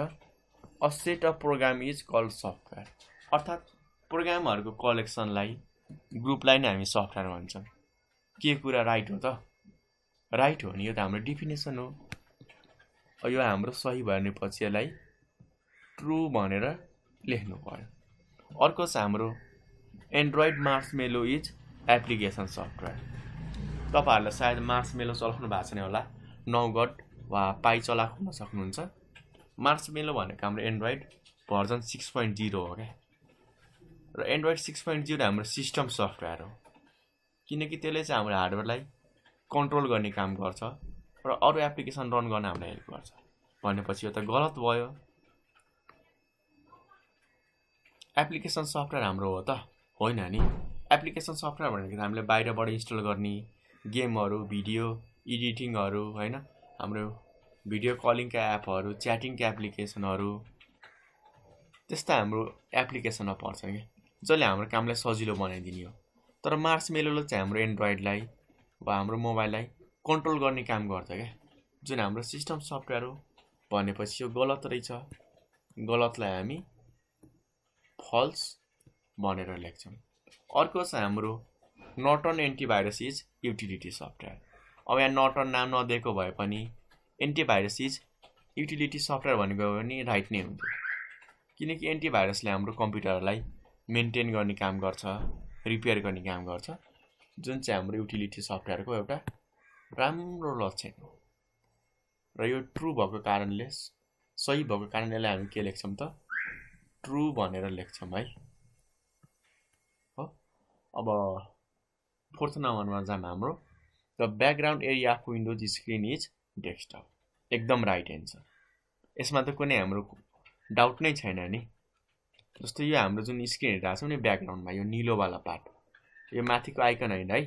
[SPEAKER 1] a set of program is called software, अर्थात् प्रोग्रामहरूको कलेक्सनलाई, ग्रुपलाई नै हामी सफ्टवेयर भन्छौँ। के कुरा राइट हो त, राइट हो नि, यो त हाम्रो डिफिनेसन हो। यो हाम्रो सही भनेपछि यसलाई ट्रु भनेर लेख्नु पर्यो। अर्को छ हाम्रो Android marshmallow is application software. तपाईँहरूले सायद मार्समेलो चलाउनु भएको छैन होला, नौगट वा पाई चलाएको हुन सक्नुहुन्छ। मार्समेलो भनेको हाम्रो एन्ड्रोइड भर्जन 6.0 हो क्या, र एन्ड्रोइड 6.0 हाम्रो सिस्टम सफ्टवेयर हो, किनकि त्यसले चाहिँ हाम्रो हार्डवेयरलाई कन्ट्रोल गर्ने काम गर्छ र अरू एप्लिकेसन रन गर्न हामीलाई हेल्प गर्छ। भनेपछि यो त गलत भयो। एप्लिकेसन सफ्टवेयर हाम्रो हो त होइन नि। एप्लिकेसन सफ्टवेयर भनेको हामीले बाहिरबाट इन्स्टल गर्ने गेमहरू, भिडियो एडिटिङहरू होइन, हाम्रो भिडियो कलिङका एपहरू, च्याटिङका एप्लिकेसनहरू, त्यस्ता हाम्रो एप्लिकेसनमा पर्छ क्या, जसले हाम्रो कामलाई सजिलो बनाइदिने हो। तर मार्समेलोले चाहिँ हाम्रो एन्ड्रोइडलाई वा हाम्रो मोबाइललाई कन्ट्रोल गर्ने काम गर्छ क्या, जुन हाम्रो सिस्टम सफ्टवेयर हो। भनेपछि यो गलत रहेछ, गलतलाई हामी फल्स भनेर लेख्छौँ। अर्को छ हाम्रो Norton antivirus is utility software. अब यहाँ नर्टन नाम नदिएको भए पनि एन्टिभाइरस इज युटिलिटी सफ्टवेयर भनेको पनि राइट नै हुन्छ, किनकि एन्टिभाइरसले हाम्रो कम्प्युटरलाई मेन्टेन गर्ने काम गर्छ, रिपेयर गर्ने काम गर्छ, जुन चाहिँ हाम्रो युटिलिटी सफ्टवेयरको एउटा राम्रो लक्षण हो। र यो ट्रु भएको कारणले, सही भएको कारणले हामी के लेख्छौँ त, ट्रु भनेर लेख्छौँ है। हो, अब फोर्थ नम्बरमा जाम हाम्रो the background area of windows screen is desktop. एकदम राइट एन्सर, यसमा त कुनै हाम्रो डाउट नै छैन नि। जस्तो यो हाम्रो जुन स्क्रिन हेरिरहेको छौँ नि ब्याकग्राउन्डमा, यो निलोवाला पार्ट, यो माथिको आइकन होइन है,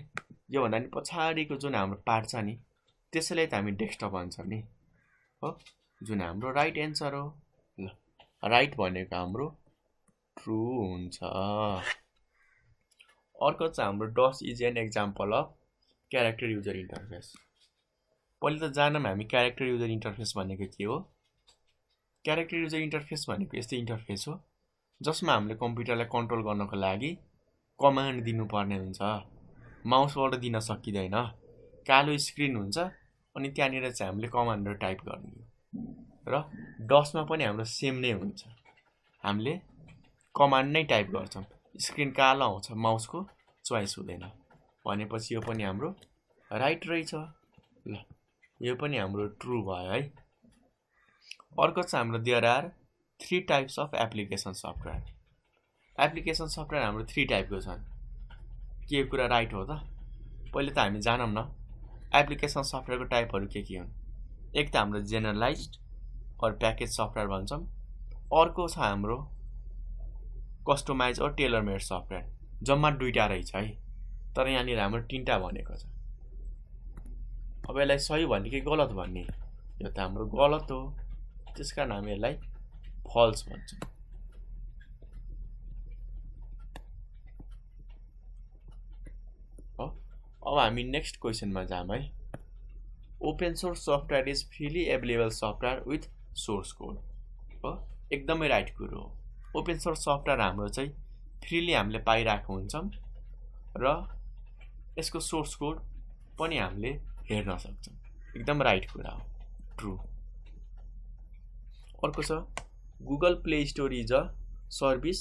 [SPEAKER 1] योभन्दा नि पछाडिको जुन हाम्रो पार्ट छ नि त्यसैलाई त हामी डेस्कटप भन्छौँ नि, हो, जुन हाम्रो राइट एन्सर हो। ल, राइट भनेको हाम्रो ट्रु हुन्छ। अर्को चाहिँ हाम्रो does is an example of character user interface. पहिले त जानौँ हामी क्यारेक्टर युजर इन्टरफेस भनेको के हो। क्यारेक्टर युजर इन्टरफेस भनेको यस्तै इन्टरफेस हो जसमा हामीले कम्प्युटरलाई कन्ट्रोल गर्नको लागि कमान्ड दिनुपर्ने हुन्छ, माउसबाट दिन सकिँदैन, कालो स्क्रिन हुन्छ अनि त्यहाँनिर चाहिँ हामीले कमान्डहरू टाइप गर्ने हो। र डसमा पनि हाम्रो सेम नै हुन्छ, हामीले कमान्ड नै टाइप गर्छौँ, स्क्रिन कालो आउँछ, माउसको चोइस हुँदैन। भनेपछि यो पनि हाम्रो राइट रहेछ। ल, यो पनि हाम्रो ट्रु भयो है। अर्को चाहिँ हाम्रो there are 3 types of application software. Application software हाम्रो 3 टाइपको छन्। के कुरा राइट हो त? पहिले त हामी जानौँ न एप्लिकेसन सफ्टवेयरको टाइपहरू के हुन्। एक त हाम्रो जेनरलाइज्ड और प्याकेज सफ्टवेयर भन्छौँ। अर्को छ हाम्रो कस्टमाइज और टेलर मेड सफ्टवेयर। जम्मा 2टा रहेछ है, तर यहाँनिर हाम्रो 3टा भनेको छ। अब यसलाई सही भन्ने कि गलत भन्ने? यो त हाम्रो गलत हो, त्यसकारण हामी यसलाई फल्स भन्छौँ। अब हामी नेक्स्ट क्वेसनमा जाम है। Open source software is freely available software with source code हो, एकदमै राइट कुरो हो। ओपन सोर्स सफ्टवेयर हाम्रो चाहिँ फ्रीली हामीले पाइरहेको हुन्छौँ र यसको सोर्स कोड पनि हामीले हेर्न सक्छौँ, एकदम राइट कुरा हो, ट्रु। अर्को छ Google Play Store is a service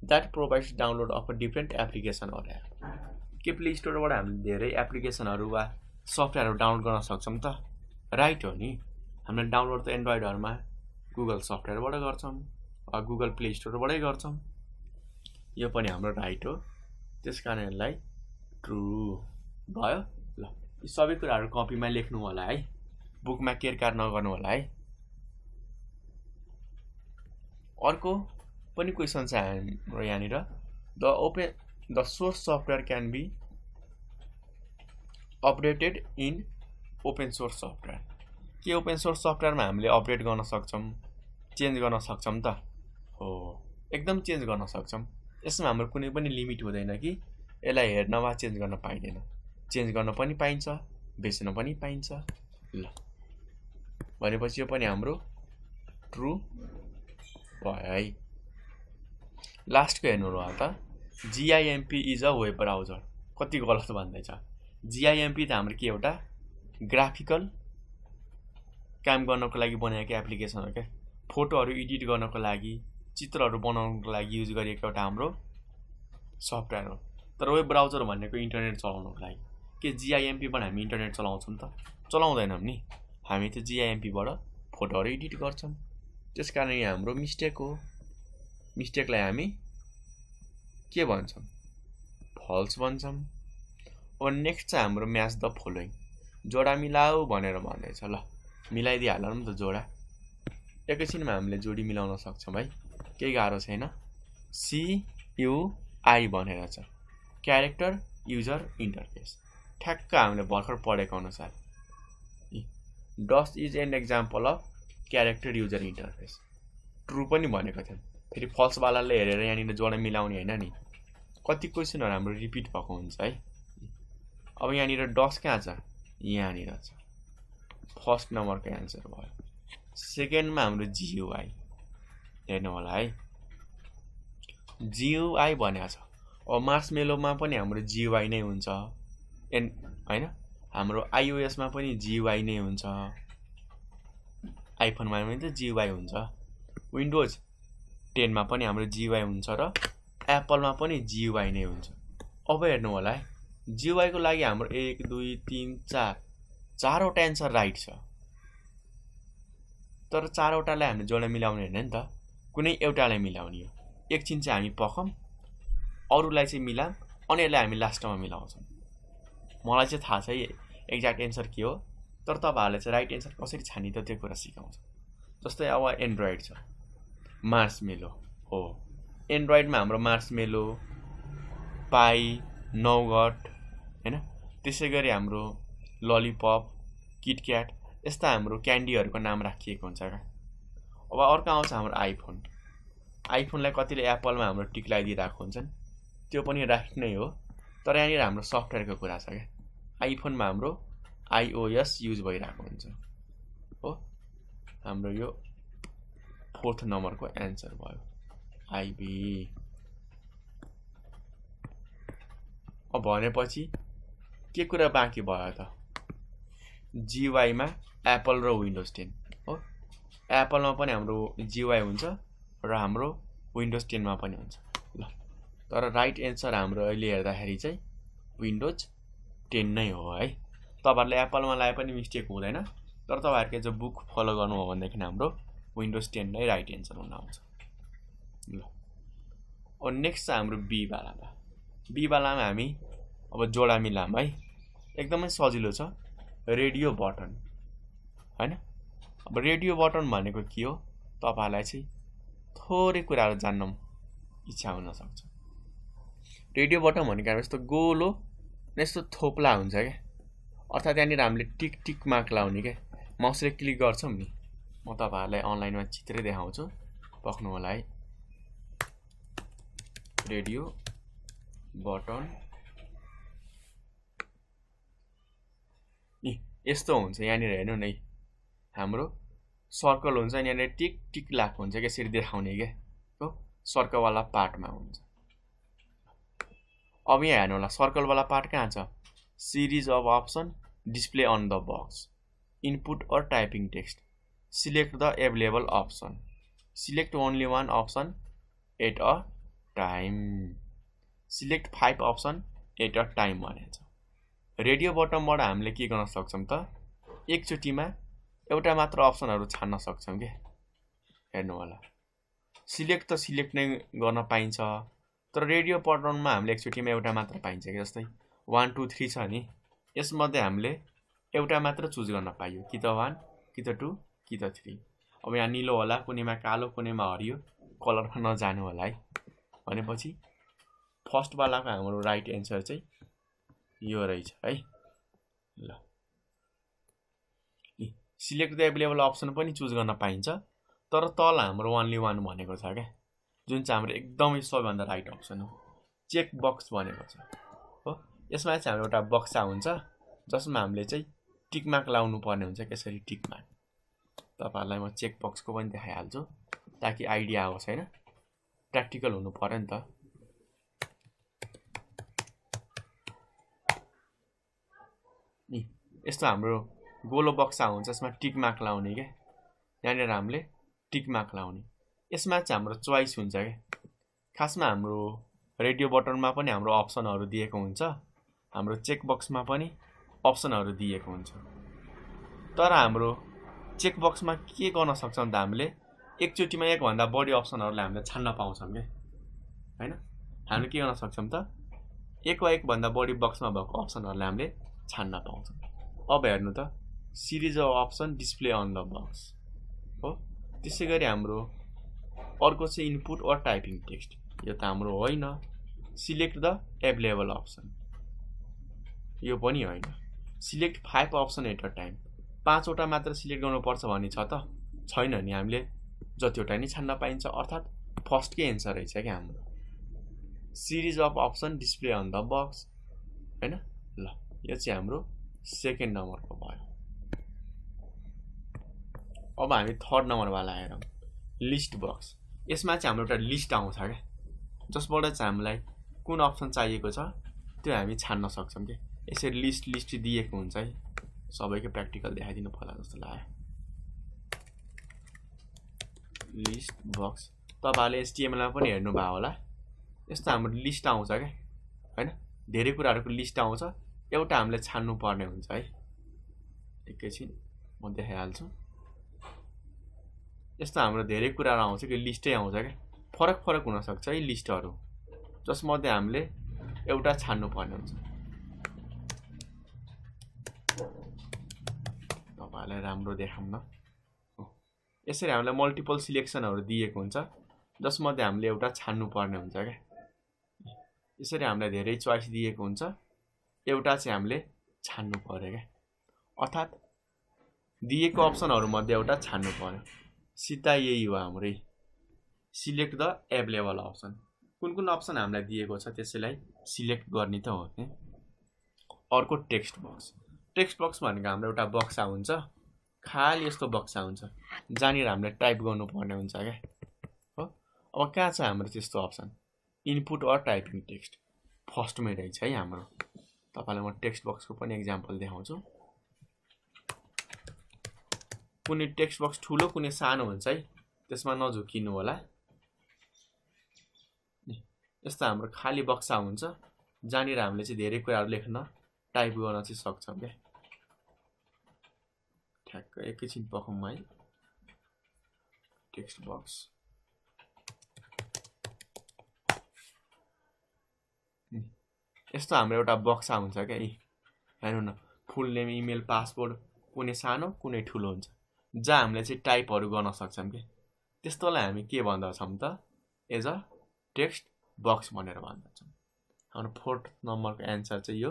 [SPEAKER 1] that provides download of a different application or app. के प्ले स्टोरबाट हामीले धेरै एप्लिकेसनहरू वा सफ्टवेयरहरू डाउनलोड गर्न सक्छौँ त? राइट हो नि। हामीले डाउनलोड त एन्ड्रोइडहरूमा गुगल सफ्टवेयरबाट गर्छौँ वा गुगल प्ले स्टोरबाटै गर्छौँ, यो पनि हाम्रो राइट हो, त्यसकारण यसलाई ट्रु भयो। ल, यी सबै कुराहरू कपीमा लेख्नु होला है, बुकमा केरकार नगर्नु होला है। अर्को पनि क्वेसन छ हाम्रो यहाँनिर, the source software can be updated in open source software. के ओपन सोर्स सफ्टवेयरमा हामीले अपडेट गर्न सक्छौँ, चेन्ज गर्न सक्छौँ त? हो, एकदम चेन्ज गर्न सक्छौँ। यसमा हाम्रो कुनै पनि लिमिट हुँदैन कि यसलाई हेर्न वा चेन्ज गर्न पाइँदैन। चेन्ज गर्न पनि पाइन्छ, बेच्न पनि पाइन्छ। ल, भनेपछि यो पनि हाम्रो ट्रु भयो है। लास्टको हेर्नु होला त, GIMP is a web browser. कति गलत भन्दैछ। GIMP त हाम्रो के एउटा ग्राफिकल काम गर्नको लागि बनाएको एप्लिकेसन हो क्या, फोटोहरू एडिट गर्नको लागि, चित्रहरू बनाउनको लागि युज गरिएको एउटा हाम्रो सफ्टवेयर हो। तर वेब ब्राउजर भनेको इन्टरनेट चलाउनको लागि। के GIMPबाट हामी इन्टरनेट चलाउँछौँ त? चलाउँदैनौँ नि। हामी त GIMPबाट फोटोहरू एडिट गर्छौँ, त्यसकारण यो हाम्रो मिस्टेक हो। मिस्टेकलाई हामी के भन्छौँ? फल्स भन्छौँ। अब नेक्स्ट चाहिँ हाम्रो म्याच द फलोइङ, जोडा मिलाऊ भनेर भन्दैछ। ल, मिलाइदिइहालौँ नि त जोडा। एकैछिनमा हामीले जोडी मिलाउन सक्छौँ है, केही गाह्रो छैन। CUI भनेर छ, क्यारेक्टर युजर इन्टरफेस। ठ्याक्क हामीले भर्खर पढेको अनुसार does is an example of character user interface. True पनि भनेको थियो, फेरि फल्सवालाले हेरेर यहाँनिर जोडा मिलाउने होइन नि। कति क्वेसनहरु हाम्रो रिपिट भएको हुन्छ है। अब यहाँनिर डस कहाँ छ, यहाँनिर छ, फर्स्ट नम्बरको एन्सर भयो। सेकेन्डमा हाम्रो GUI हेर्नु होला है, GUI भनेको छ। अब मार्समेलोमा पनि हाम्रो GUI नै हुन्छ हैन, हाम्रो iOS मा पनि GUI नै हुन्छ, आइफोनमा पनि त GUI हुन्छ, विन्डोज 10 मा पनि हाम्रो GUI हुन्छ र एप्पलमा पनि GUI नै हुन्छ। अब हेर्नु होला है, GUI को लागि हाम्रो 1 2 3 4 चारवटा एन्सर राइट छ, तर चारवटालाई हामीले जोड्न मिलाउने हैन नि त, कुनै एउटालाई मिलाउने हो। एकछिन चाहिँ हामी पखम, अरुलाई चाहिँ मिलाम, अनि यसलाई हामी लास्टमा मिलाउँछौँ। मलाई चाहिँ थाहा छ एक्ज्याक्ट एन्सर के हो, तर तपाईहरुले चाहिँ राइट एन्सर कसरी छान्ने त त्यो कुरा सिकाउँछ। जस्तै अब एन्ड्रोइड छ, मार्समेलो हो, एन्ड्रोइडमा हाम्रो मार्समेलो, पाई, नौगट हैन, त्यसैगरी हाम्रो ललिपप, किटक्याट, यस्ता हाम्रो क्यान्डीहरुको नाम राखिएको हुन्छ क्या। अब अर्को आउँछ हाम्रो आइफोन। आइफोनलाई कतिले एप्पलमा हाम्रो टिक लगाइदिरहेको हुन्छन्, त्यो पनि राइट नै हो, तर यहाँनिर हाम्रो सफ्टवेयरको कुरा छ क्या। आइफोनमा हाम्रो iOS युज भइरहेको हुन्छ हो। हाम्रो यो फोर्थ नम्बरको एन्सर भयो, IB। अब भनेपछि के कुरा बाँकी भयो त, GUI मा एप्पल र विन्डोज 10 हो। एप्पलमा पनि हाम्रो GUI हुन्छ र हाम्रो विन्डोज 10 मा पनि हुन्छ ल। तर राइट एन्सर हाम्रो अहिले हेर्दाखेरि चाहिँ विन्डोज 10 नै हो है। तपाईहरुले एप्पलमा लाए पनि मिस्टेक हुँदैन, तर तपाईहरुले जो बुक फलो गर्नु हो भनेदेखि हाम्रो विन्डोज 10 नै राइट एन्सर हुन आउँछ ल। अब नेक्स्ट हाम्रो बी वालामा, बी वालामा हामी अब जोडा मिलाम है, एकदमै सजिलो छ, रेडियो बटन हैन। अब रेडियो बटन भनेको के हो, तपाईहरुलाई चाहिँ थोरै कुराहरु जान्न इच्छा हुन सक्छ। रेडियो बटन भनेको यस्तो गोलो यस्तो थोप्ला हुन्छ के, अर्थात् यहाँनिर हामीले टिक टिक मार्क लाउने के, माउसले क्लिक गर्छौं नि, म तपाईहरुलाई अनलाइनमा चित्रै देखाउँछु, पक्नु होला है। रेडियो बटन यस्तो हुन्छ, यहाँनिर हेर्नु न, हाम्रो सर्कल हुन्छ, यहाँनिर टिक टिक लागेको हुन्छ के, यसरी देखाउने के हो, सर्कल वाला पार्टमा हुन्छ। अब यहाँ हेर्नु होला, सर्कल वाला पार्ट कहाँ छ, series of option display on the box, input और typing text, select the available option, select only one option at a time, select 5 option at a time भनेको छ। रेडियो बटनबाट हामीले के गर्न सक्छौं त, एकचोटीमा एउटा मात्र अप्सनहरु छान्न सक्छौं के। हेर्नु होला, सिलेक्ट त सिलेक्ट नै गर्न पाइन्छ, तर रेडियो बटनमा हामीले एकचोटीमा एउटा मात्र पाइन्छ के। जस्तै 1 2 3 छ नि, यसमध्ये हामीले एउटा मात्र चुज गर्न पाइयो, कि त 1 कि त 2 कि त 3। अब यहाँ नीलो होला, कुनैमा कालो कुनैमा हरियो, कलरमा नजानु होला है। भनेपछि फर्स्ट वालाको हाम्रो राइट एन्सर चाहिँ यो रहेछ है ल। सिलेक्ट द एभाइलेबल अप्सन पनि चुज गर्न पाइन्छ, तर तल हाम्रो ओन्ली वान भनेको छ क्या, जुन चाहिँ हाम्रो एकदमै सबैभन्दा राइट अप्सन हो। चेक बक्स भनेको छ हो, यसमा चाहिँ हाम्रो एउटा बक्सा हुन्छ जसमा हामीले चाहिँ टिक मार्क लाउनु पर्ने हुन्छ, कसरी टिक मार्क। तपाईहरुलाई म चेक बक्सको पनि देखाइहाल्छु ताकि आइडिया आओस् हैन, प्र्याक्टिकल हुनु पर्यो नि त। नि यस्तो हाम्रो गोलो बक्सा हुन्छ, यसमा टिक मार्क लाउने के, यहाँनिर हामीले टिक मार्क लाउने। यसमा चाहिँ हाम्रो चोइस हुन्छ के, खासमा हाम्रो रेडियो बटनमा पनि हाम्रो अप्सनहरु दिएको हुन्छ, हाम्रो चेक बक्समा पनि अप्सनहरु दिएको हुन्छ। तर हाम्रो चेक बक्समा के गर्न सक्छौं त, हामीले एकचोटीमा एक भन्दा बढी अप्सनहरुलाई हामीले छान्न पाउँछौं के हैन। हामीले के गर्न सक्छौं त, एक वा एक भन्दा बढी बक्समा भएको अप्सनहरुलाई हामीले छान्न पाउँछौं। अब हेर्नु त, series of option display on the box हो। त्यसैगरी हाम्रो अर्को चाहिँ इनपुट और टाइपिङ टेक्स्ट, यो त हाम्रो होइन। सिलेक्ट द एभाइलेबल अप्सन, यो पनि होइन। Select 5 option at a time, 5 वटा मात्र सिलेक्ट गर्नुपर्छ भन्ने छ त, छैन नि, हामीले जतिवटा नि छान्न पाइन्छ, अर्थात् फर्स्टकै एन्सर रहेछ क्या हाम्रो। Series of option display on the box हैन। ल यो चाहिँ हाम्रो सेकेन्ड नम्बरको भयो। अब हामी थर्ड नम्बरवाला हेरौँ, लिस्ट बक्स। यसमा चाहिँ हाम्रो एउटा लिस्ट आउँछ क्या, जसबाट चाहिँ हामीलाई कुन अप्सन चाहिएको छ त्यो हामी छान्न सक्छौँ कि। यसरी लिस्ट दिएको हुन्छ है। सबैको प्र्याक्टिकल देखाइदिनु पर्ला जस्तो लाग्यो। लिस्ट बक्स तपाईँहरूले एचटिएमएलमा पनि हेर्नुभयो होला, यस्तो हाम्रो लिस्ट आउँछ क्या हैन। धेरै कुराहरूको लिस्ट आउँछ, एउटा हामीले छान्नु पर्ने हुन्छ है। एकैछिन म देखाइहाल्छु। यस्तो हाम्रो धेरै कुराहरू आउँछ कि लिस्टै आउँछ क्या। फरक फरक हुनसक्छ है लिस्टहरू, जसमध्ये हामीले एउटा छान्नु पर्ने हुन्छ। तपाईँहरूलाई राम्रो देखाउँ न। यसरी हामीलाई मल्टिपल सिलेक्सनहरू दिएको हुन्छ, जसमध्ये हामीले एउटा छान्नु पर्ने हुन्छ क्या। यसरी हामीलाई धेरै चोइस दिएको हुन्छ, एउटा चाहिँ हामीले छान्नु पर्यो क्या। अर्थात् दिएको अप्सनहरूमध्ये एउटा छान्नु पर्यो। सिधा यही हो हाम्रो सिलेक्ट द एभाइलेबल अप्सन। कुन कुन अप्सन हामीलाई दिएको छ त्यसैलाई सिलेक्ट गर्ने त हो नि। अर्को टेक्स्ट बक्स। टेक्स्ट बक्स भनेको हाम्रो एउटा बक्सा हुन्छ, खाली यस्तो बक्सा हुन्छ, जहाँनिर हामीले टाइप गर्नुपर्ने हुन्छ क्या हो। अब कहाँ छ हाम्रो त्यस्तो option, input or typing text फर्स्टमै रहेछ है हाम्रो। तपाईँलाई म टेक्स्ट बक्सको पनि एक्जाम्पल देखाउँछु। कुनै टेक्स्ट बक्स ठुलो कुनै सानो हुन्छ है, त्यसमा नझुकिनु होला। यस्तो हाम्रो खाली बक्सा हुन्छ, जहाँनिर हामीले चाहिँ धेरै कुराहरू लेख्न टाइप गर्न चाहिँ सक्छौँ क्या। ठ्याक्क एकैछिन पखौँ है। टेक्स्ट बक्स यस्तो हाम्रो एउटा बक्सा हुन्छ क्या। हेर्नु न, फुल नेम, इमेल, पासवर्ड, कुनै सानो कुनै ठुलो हुन्छ, जहाँ हामीले चाहिँ टाइपहरू गर्न सक्छौँ क्या। त्यस्तोलाई हामी के भन्दछौँ त, एज अ टेक्स्ट बक्स भनेर भन्दछौँ। हाम्रो फोर्थ नम्बरको एन्सर चाहिँ यो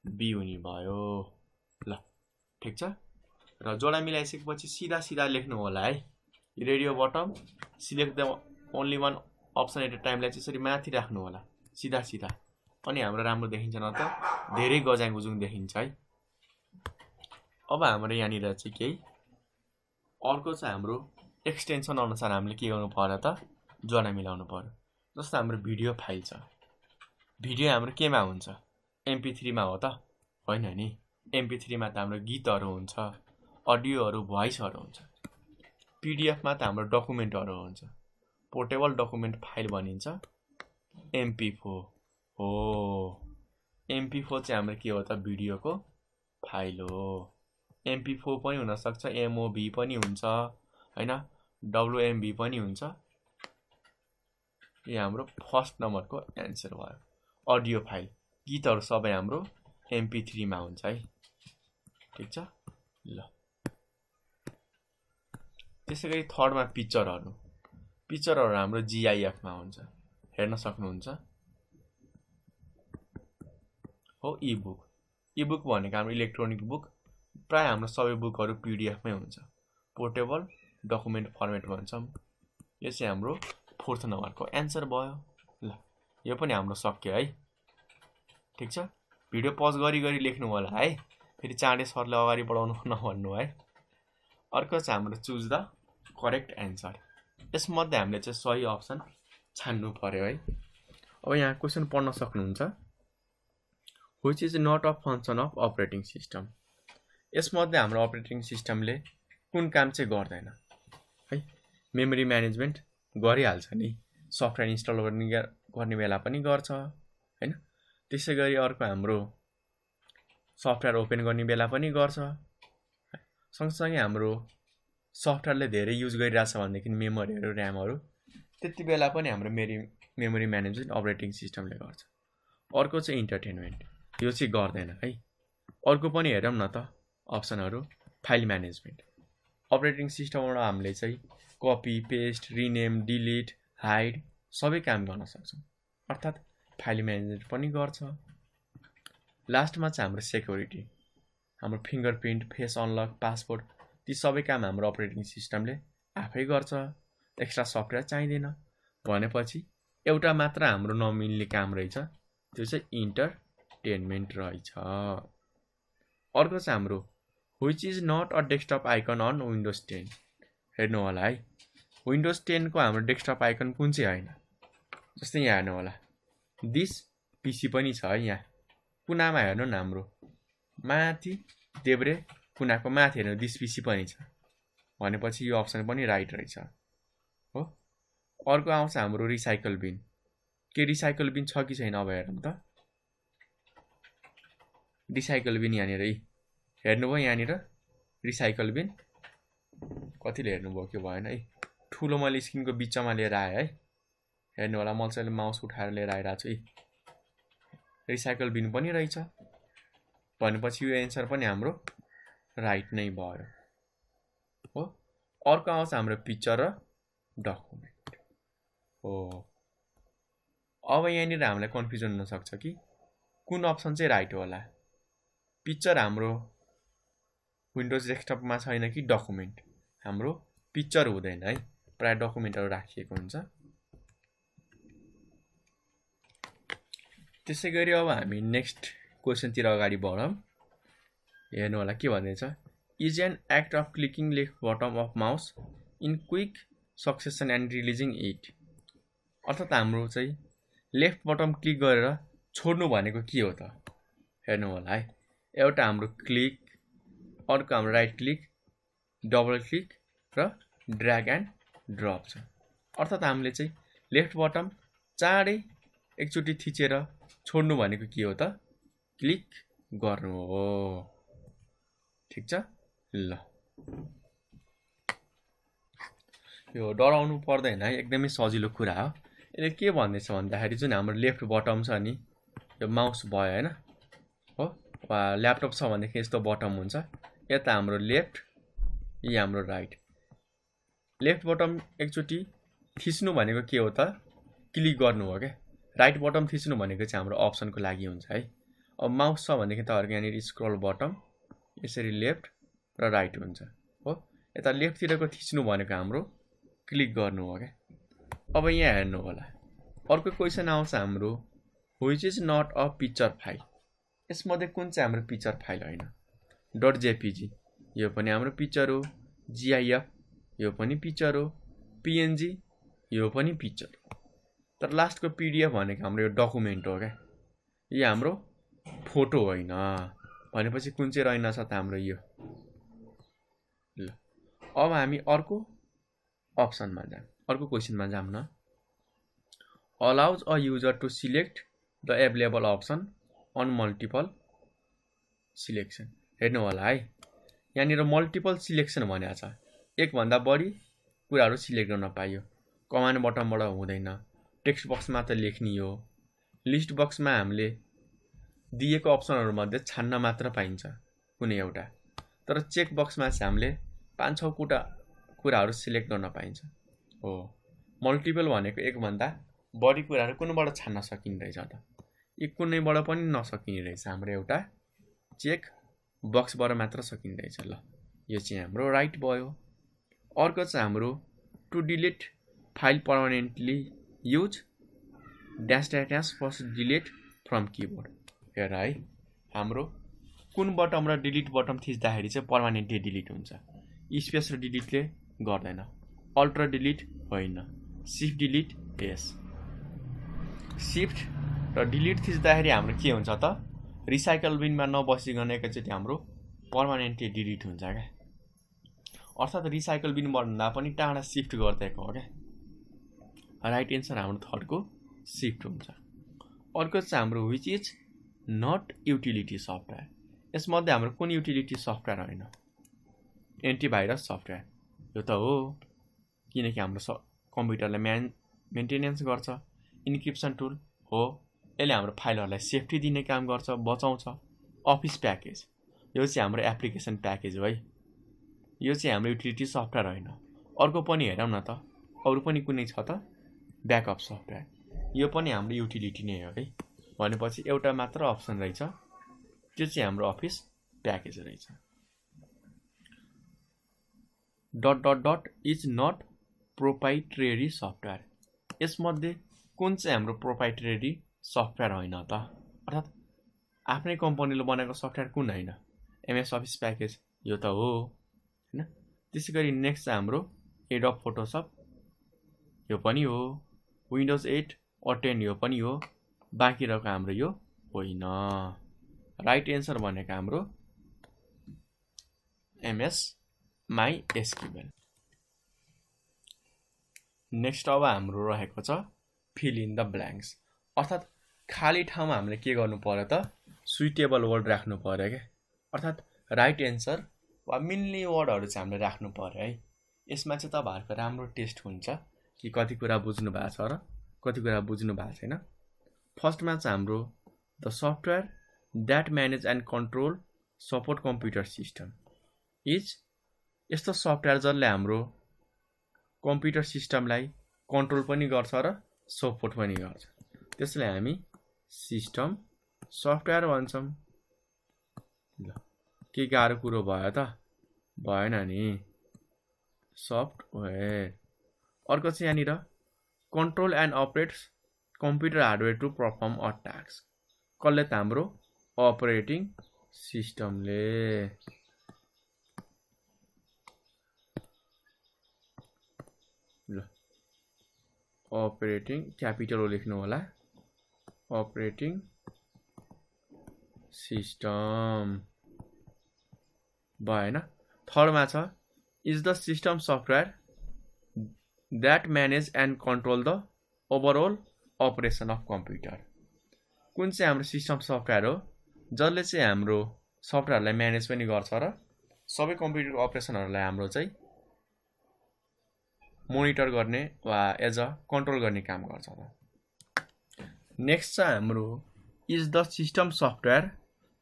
[SPEAKER 1] बी हुने भयो। ल ठिक छ। र जोडा मिलाइसकेपछि सिधा सिधा लेख्नु होला है। Radio button select the only one option at a टाइमलाई चाहिँ यसरी माथि राख्नु होला सिधा सिधा, अनि हाम्रो राम्रो देखिन्छ, न त धेरै गजाङ गुजुङ देखिन्छ है। अब हाम्रो यहाँनिर चाहिँ केही अर्को चाहिँ हाम्रो एक्सटेन्सन अनुसार हामीले के गर्नु पर्यो त, जोडा मिलाउनु पर्यो। जस्तो हाम्रो भिडियो फाइल छ, भिडियो हाम्रो केमा हुन्छ, MP3मा हो त होइन नि। MP3मा त हाम्रो गीतहरू हुन्छ, अडियोहरू, भोइसहरू हुन्छ। PDF मा त हाम्रो डकुमेन्टहरू हुन्छ, पोर्टेबल डकुमेन्ट फाइल भनिन्छ। MP4 हो, MP4 चाहिँ हाम्रो के हो त, भिडियोको फाइल हो। MP4 पनि हुनसक्छ, MOV पनि हुन्छ होइन, WMV पनि हुन्छ। यो हाम्रो फर्स्ट नम्बरको एन्सर भयो। अडियो फाइल, गीतहरू सबै हाम्रो MP3मा हुन्छ है। ठिक छ। ल त्यसै गरी थर्डमा पिक्चरहरू हाम्रो GIFमा हुन्छ, हेर्न सक्नुहुन्छ हो। इबुक भनेको हाम्रो इलेक्ट्रोनिक बुक, प्राय हाम्रो सबै बुकहरू PDF मै हुन्छ, पोर्टेबल डकुमेन्ट फर्मेट भन्छौँ। यो चाहिँ हाम्रो फोर्थ नम्बरको एन्सर भयो। ल यो पनि हाम्रो सक्यो है। ठिक छ। भिडियो पज गरी गरी लेख्नु होला है, फेरि चाँडै सरले अगाडि बढाउनु नभन्नु है। अर्को चाहिँ हाम्रो चुज द करेक्ट एन्सर। यसमध्ये हामीले चाहिँ सही अप्सन छान्नु पर्यो है। अब यहाँ क्वेसन पढ्न सक्नुहुन्छ, which is not a function of operating system. यसमध्ये हाम्रो अपरेटिङ सिस्टमले कुन काम चाहिँ गर्दैन है। मेमोरी म्यानेजमेन्ट गरिहाल्छ नि, सफ्टवेयर इन्स्टल गर्ने बेला पनि गर्छ हैन। त्यसै गरी अर्को हाम्रो सफ्टवेयर ओपन गर्ने बेला पनि गर्छ। सँगसँगै हाम्रो सफ्टवेयरले धेरै युज गरिरहेछ भनेदेखि मेमोरीहरू, ऱ्यामहरू, त्यति बेला पनि हाम्रो मेमोरी म्यानेजमेन्ट अपरेटिङ सिस्टमले गर्छ। अर्को चाहिँ इन्टरटेनमेन्ट, यो चाहिँ गर्दैन है। अर्को पनि हेरौँ न त अप्सनहरू, फाइल म्यानेजमेन्ट। अपरेटिङ सिस्टमबाट हामीले चाहिँ copy, paste, rename, delete, hide सबै काम गर्न सक्छौँ, अर्थात् फाइल म्यानेजमेन्ट पनि गर्छ। लास्टमा चाहिँ हाम्रो सेक्युरिटी, हाम्रो फिङ्गरप्रिन्ट, फेस अनलक, पासवर्ड, ती सबै काम हाम्रो अपरेटिङ सिस्टमले आफै गर्छ, एक्स्ट्रा सफ्टवेयर चाहिँदैन। भनेपछि एउटा मात्र हाम्रो नमिल्ने काम रहेछ, त्यो चाहिँ इन्टरटेनमेन्ट रहेछ। अर्को चाहिँ हाम्रो which is not a desktop icon on Windows 10। हेर्नु होला है, Windows 10 को हाम्रो डेस्कटप आइकन कुन चाहिँ होइन। जस्तै यहाँ हेर्नु होला, दिस पिसी पनि छ है, यहाँ कुनामा हेर्नु न, हाम्रो माथि देब्रे कुनाको माथि हेर्नु दिस पिसी पनि छ भनेपछि यो अप्सन पनि राइट रहेछ हो। अर्को आउँछ हाम्रो रिसाइकल बिन। के रिसाइकल बिन छ कि छैन अब हेरौँ त। रिसाइकल बिन यहाँनिर हेर्नुभयो, यहाँनिर रिसाइकल बिन कतिले हेर्नुभयो कि भएन है, ठुलो मैले स्क्रिनको बिचमा लिएर आएँ है। हेर्नु होला, म चाहिँ माउस उठाएर लिएर आइरहेको छु है। रिसाइकल बिन पनि रहेछ भनेपछि यो एन्सर पनि हाम्रो राइट नै भयो हो। अर्को आउँछ हाम्रो पिक्चर र डकुमेन्ट हो। अब यहाँनिर हामीलाई कन्फ्युजन हुनसक्छ कि कुन अप्सन चाहिँ राइट होला। पिक्चर हाम्रो विन्डोज डेस्कटपमा छैन कि डकुमेन्ट। हाम्रो पिक्चर हुँदैन है, प्राय डकुमेन्टहरू राखिएको हुन्छ। त्यसै गरी अब हामी नेक्स्ट क्वेसनतिर अगाडि बढौँ। हेर्नु होला के भन्दैछ, is an act of clicking left button of mouse in quick succession and releasing it. अर्थात् हाम्रो चाहिँ लेफ्ट बटम क्लिक गरेर छोड्नु भनेको के हो त। हेर्नु होला है, एउटा हाम्रो क्लिक, अर्को हाम्रो राइट क्लिक, डबल क्लिक र ड्र्याग एन्ड ड्रप छ। अर्थात् हामीले चाहिँ लेफ्ट बटम चाँडै एकचोटि थिचेर छोड्नु भनेको के हो त, क्लिक गर्नु हो। ठिक छ ल, यो डराउनु पर्दैन है, एकदमै सजिलो कुरा हो। यसले के भन्दैछ भन्दाखेरि जुन हाम्रो लेफ्ट बटम छ नि, यो माउस भयो होइन हो, वा ल्यापटप छ भनेदेखि यस्तो बटम हुन्छ, यता हाम्रो लेफ्ट, यी हाम्रो राइट। लेफ्ट बटम एकचोटि थिच्नु भनेको के हो त, क्लिक गर्नु हो क्या। राइट बटम थिच्नु भनेको चाहिँ हाम्रो अप्सनको लागि हुन्छ है। अब माउस छ भनेदेखि तपाईँहरूको यहाँनिर स्क्रोल बटम यसरी लेफ्ट र राइट हुन्छ हो। यता लेफ्टतिरको थिच्नु भनेको हाम्रो क्लिक गर्नु हो क्या। अब यहाँ हेर्नु होला, अर्को क्वेसन आउँछ हाम्रो which is not a picture file. यसमध्ये कुन चाहिँ हाम्रो पिक्चर फाइल होइन। डट जेपिजी यो पनि हाम्रो पिक्चर हो, जिआइएफ यो पनि पिक्चर हो, पिएनजी यो पनि पिक्चर हो, तर लास्टको पिडिएफ भनेको हाम्रो यो डकुमेन्ट हो क्या। यो हाम्रो फोटो होइन भनेपछि कुन चाहिँ रहेनछ त हाम्रो यो। ल अब हामी अर्को अप्सनमा जाऊँ, अर्को क्वेसनमा जाऊँ न। Allows a user to select the available option on multiple selection. हेर्नु होला है, यहाँनिर मल्टिपल सिलेक्सन भनेको छ, एकभन्दा बढी कुराहरू सिलेक्ट गर्न पाइयो। कमान्ड बटमबाट हुँदैन, टेक्स्ट बक्समा त लेख्ने हो। लिस्ट बक्समा हामीले दिएको अप्सनहरूमध्ये छान्न मात्र पाइन्छ कुनै एउटा, तर चेक बक्समा चाहिँ हामीले 5-6 कुराहरू सिलेक्ट गर्न पाइन्छ हो। मल्टिपल भनेको एकभन्दा बढी कुराहरू कुनबाट छान्न सकिने रहेछ त, एक कुनैबाट पनि नसकिने रहेछ, हाम्रो एउटा चेक बक्सबाट मात्र सकिने रहेछ। ल यो चाहिँ हाम्रो राइट भयो। अर्को चाहिँ हाम्रो to delete file permanently use dash dash first delete from keyboard. हेर है, हाम्रो कुन बटम र डिलिट बटम थिच्दाखेरि चाहिँ पर्मानेन्टली डिलिट हुन्छ। स्पेस र डिलिटले गर्दैन, अल्ट र डिलिट होइन, सिफ्ट डिलिट यस। सिफ्ट र डिलिट थिच्दाखेरि हाम्रो के हुन्छ त, रिसाइकल बिनमा नबसिकन एकैचोटि हाम्रो पर्मानेन्टली डिलिट हुन्छ क्या। अर्थात् रिसाइकल बिन भन्दा पनि टाढा सिफ्ट गरिदिएको हो क्या। राइट एन्सर हाम्रो थर्डको सिफ्ट हुन्छ। अर्को चाहिँ हाम्रो which is not utility software. यसमध्ये हाम्रो कुन युटिलिटी सफ्टवेयर होइन। एन्टिभाइरस सफ्टवेयर यो त हो, किनकि हाम्रो कम्प्युटरलाई मेन्टेनेन्स गर्छ। इन्क्रिप्सन टुल हो, यसले हाम्रो फाइलहरूलाई सेफ्टी दिने काम गर्छ, बचाउँछ। अफिस प्याकेज यो चाहिँ हाम्रो एप्लिकेसन प्याकेज हो है, यो चाहिँ हाम्रो युटिलिटी सफ्टवेयर होइन। अर्को पनि हेरौँ न त, अरू पनि कुनै छ त, ब्याकअप सफ्टवेयर यो पनि हाम्रो युटिलिटी नै हो है। भनेपछि एउटा मात्र अप्सन रहेछ, त्यो चाहिँ हाम्रो अफिस प्याकेज रहेछ। Dot dot dot is not proprietary software. यसमध्ये कुन चाहिँ हाम्रो प्रोप्राइटरी सफ्टवेयर होइन त, अर्थात् आफ्नै कम्पनीले बनाएको सफ्टवेयर कुन होइन? एमएस अफिस प्याकेज यो त हो हैन। त्यसै गरी नेक्स्ट चाहिँ हाम्रो एडोब फोटोसप यो पनि हो, विन्डोज 8 or 10 यो पनि हो, बाँकी रहेको हाम्रो यो होइन। राइट एन्सर भनेको हाम्रो एमएस माइएसक्युएल। नेक्स्ट अब हाम्रो रहेको छ फिल इन द ब्ल्याङ्क्स, अर्थात् खाली ठाउँमा हामीले के गर्नु पर्यो त? सुइटेबल वर्ड राख्नु पर्यो क्या, अर्थात् राइट एन्सर वा मिल्ने वर्डहरू चाहिँ हामीले राख्नु पर्यो है। यसमा चाहिँ तपाईँहरूको राम्रो टेस्ट हुन्छ कि कति कुरा बुझ्नु भएको छ र कति कुरा बुझ्नु भएको छैन। फर्स्टमा चाहिँ हाम्रो the software that manage and control support computer system is, यस्तो सफ्टवेयर जसले हाम्रो कम्प्युटर सिस्टमलाई कन्ट्रोल पनि गर्छ र सपोर्ट पनि गर्छ, त्यसलाई हामी सिस्टम सफ्टवेयर भन्छौँ। ल के गाह्रो कुरो भयो त? भएन नि, सफ्टवेयर। अर्को चाहिँ यहाँनिर control and operates computer hardware to perform a task, कसले त? हाम्रो अपरेटिङ सिस्टमले। ल अपरेटिङ क्यापिटल लेख्नु होला, अपरेटिङ सिस्टम भएन। थर्डमा छ is the system software that manage and control the overall operation of computer, कुन चाहिँ हाम्रो सिस्टम सफ्टवेयर हो जसले चाहिँ हाम्रो सफ्टवेयरलाई म्यानेज पनि गर्छ र सबै कम्प्युटरको अपरेसनहरूलाई हाम्रो चाहिँ मोनिटर गर्ने वा एज अ कन्ट्रोल गर्ने काम गर्छ त। नेक्स्ट चाहिँ हाम्रो is the system software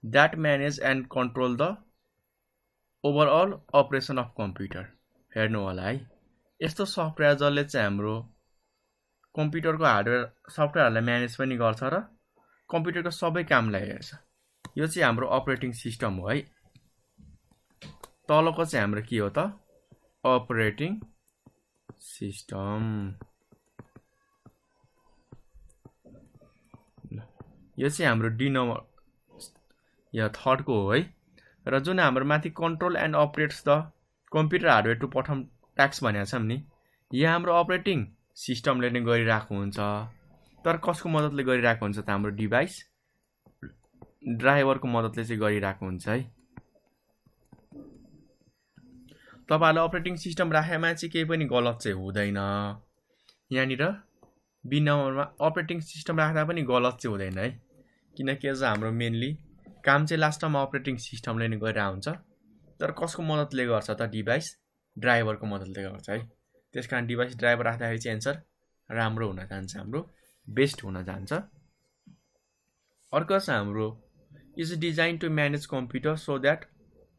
[SPEAKER 1] that manage and control the overall operation of computer. हेर्नु होला है, यस्तो सफ्टवेयर जसले चाहिँ हाम्रो कम्प्युटरको हार्डवेयर सफ्टवेयरहरूलाई म्यानेज पनि गर्छ र कम्प्युटरको सबै कामलाई हेर्छ, यो चाहिँ हाम्रो अपरेटिङ सिस्टम हो है। तलको चाहिँ हाम्रो के हो त? Operating system. यो चाहिँ हाम्रो डी नम्बर या थर्डको हो है। र जुन हाम्रो माथि control and operates the computer hardware to perform task भनेको छौँ नि, यहाँ हाम्रो अपरेटिङ सिस्टमले नै गरिरहेको हुन्छ, तर कसको मद्दतले गरिरहेको हुन्छ त? हाम्रो डिभाइस ड्राइभरको मद्दतले चाहिँ गरिरहेको हुन्छ है। तपाईँहरूले अपरेटिङ सिस्टम राखेमा चाहिँ केही पनि गलत चाहिँ हुँदैन। यहाँनिर बी नम्बरमा अपरेटिङ सिस्टम राख्दा पनि गलत चाहिँ हुँदैन है, किनकि एज हाम्रो मेनली काम चाहिँ लास्टमा अपरेटिङ सिस्टमले नै गरिरहेको हुन्छ, तर कसको मद्दतले गर्छ त? डिभाइस ड्राइभरको मद्दतले गर्छ है। त्यस कारण डिभाइस ड्राइभर राख्दाखेरि चाहिँ एन्सर राम्रो हुन जान्छ, हाम्रो बेस्ट हुन जान्छ। अर्को चाहिँ हाम्रो is design to manage computer so that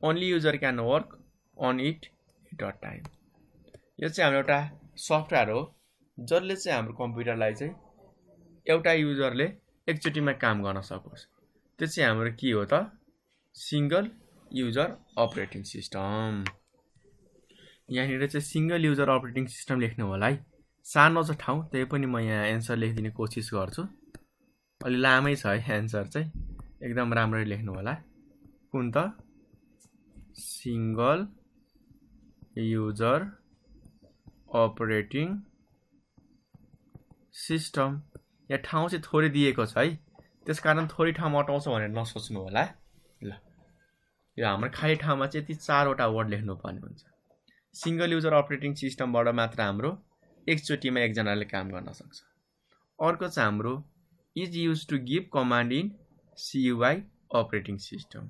[SPEAKER 1] only user can work on it at a time. यो चाहिँ हाम्रो एउटा सफ्टवेयर हो जसले चाहिँ हाम्रो कम्प्युटरलाई चाहिँ एउटा युजरले एकचोटिमा काम गर्न सकोस्, त्यो चाहिँ हाम्रो के हो त? Single user operating system. यहाँनिर चाहिँ सिङ्गल युजर अपरेटिङ सिस्टम लेख्नु होला है। सानो छ ठाउँ, त्यही पनि म यहाँ एन्सर लेखिदिने कोसिस गर्छु। अलि लामै छ है एन्सर चाहिँ, एकदम राम्ररी लेख्नु होला। कुन त? Single user operating system. यहाँ ठाउँ चाहिँ थोरै दिएको छ है, त्यस कारण थोरै ठाउँमा अटाउँछ भनेर नसोच्नु होला। ल यो हाम्रो खाली ठाउँमा चाहिँ यति 4वटा वर्ड लेख्नुपर्ने हुन्छ। सिङ्गल युजर अपरेटिङ सिस्टमबाट मात्र हाम्रो एकचोटिमा एकजनाले काम गर्न सक्छ। अर्को चाहिँ हाम्रो is use to give command in CUI operating system,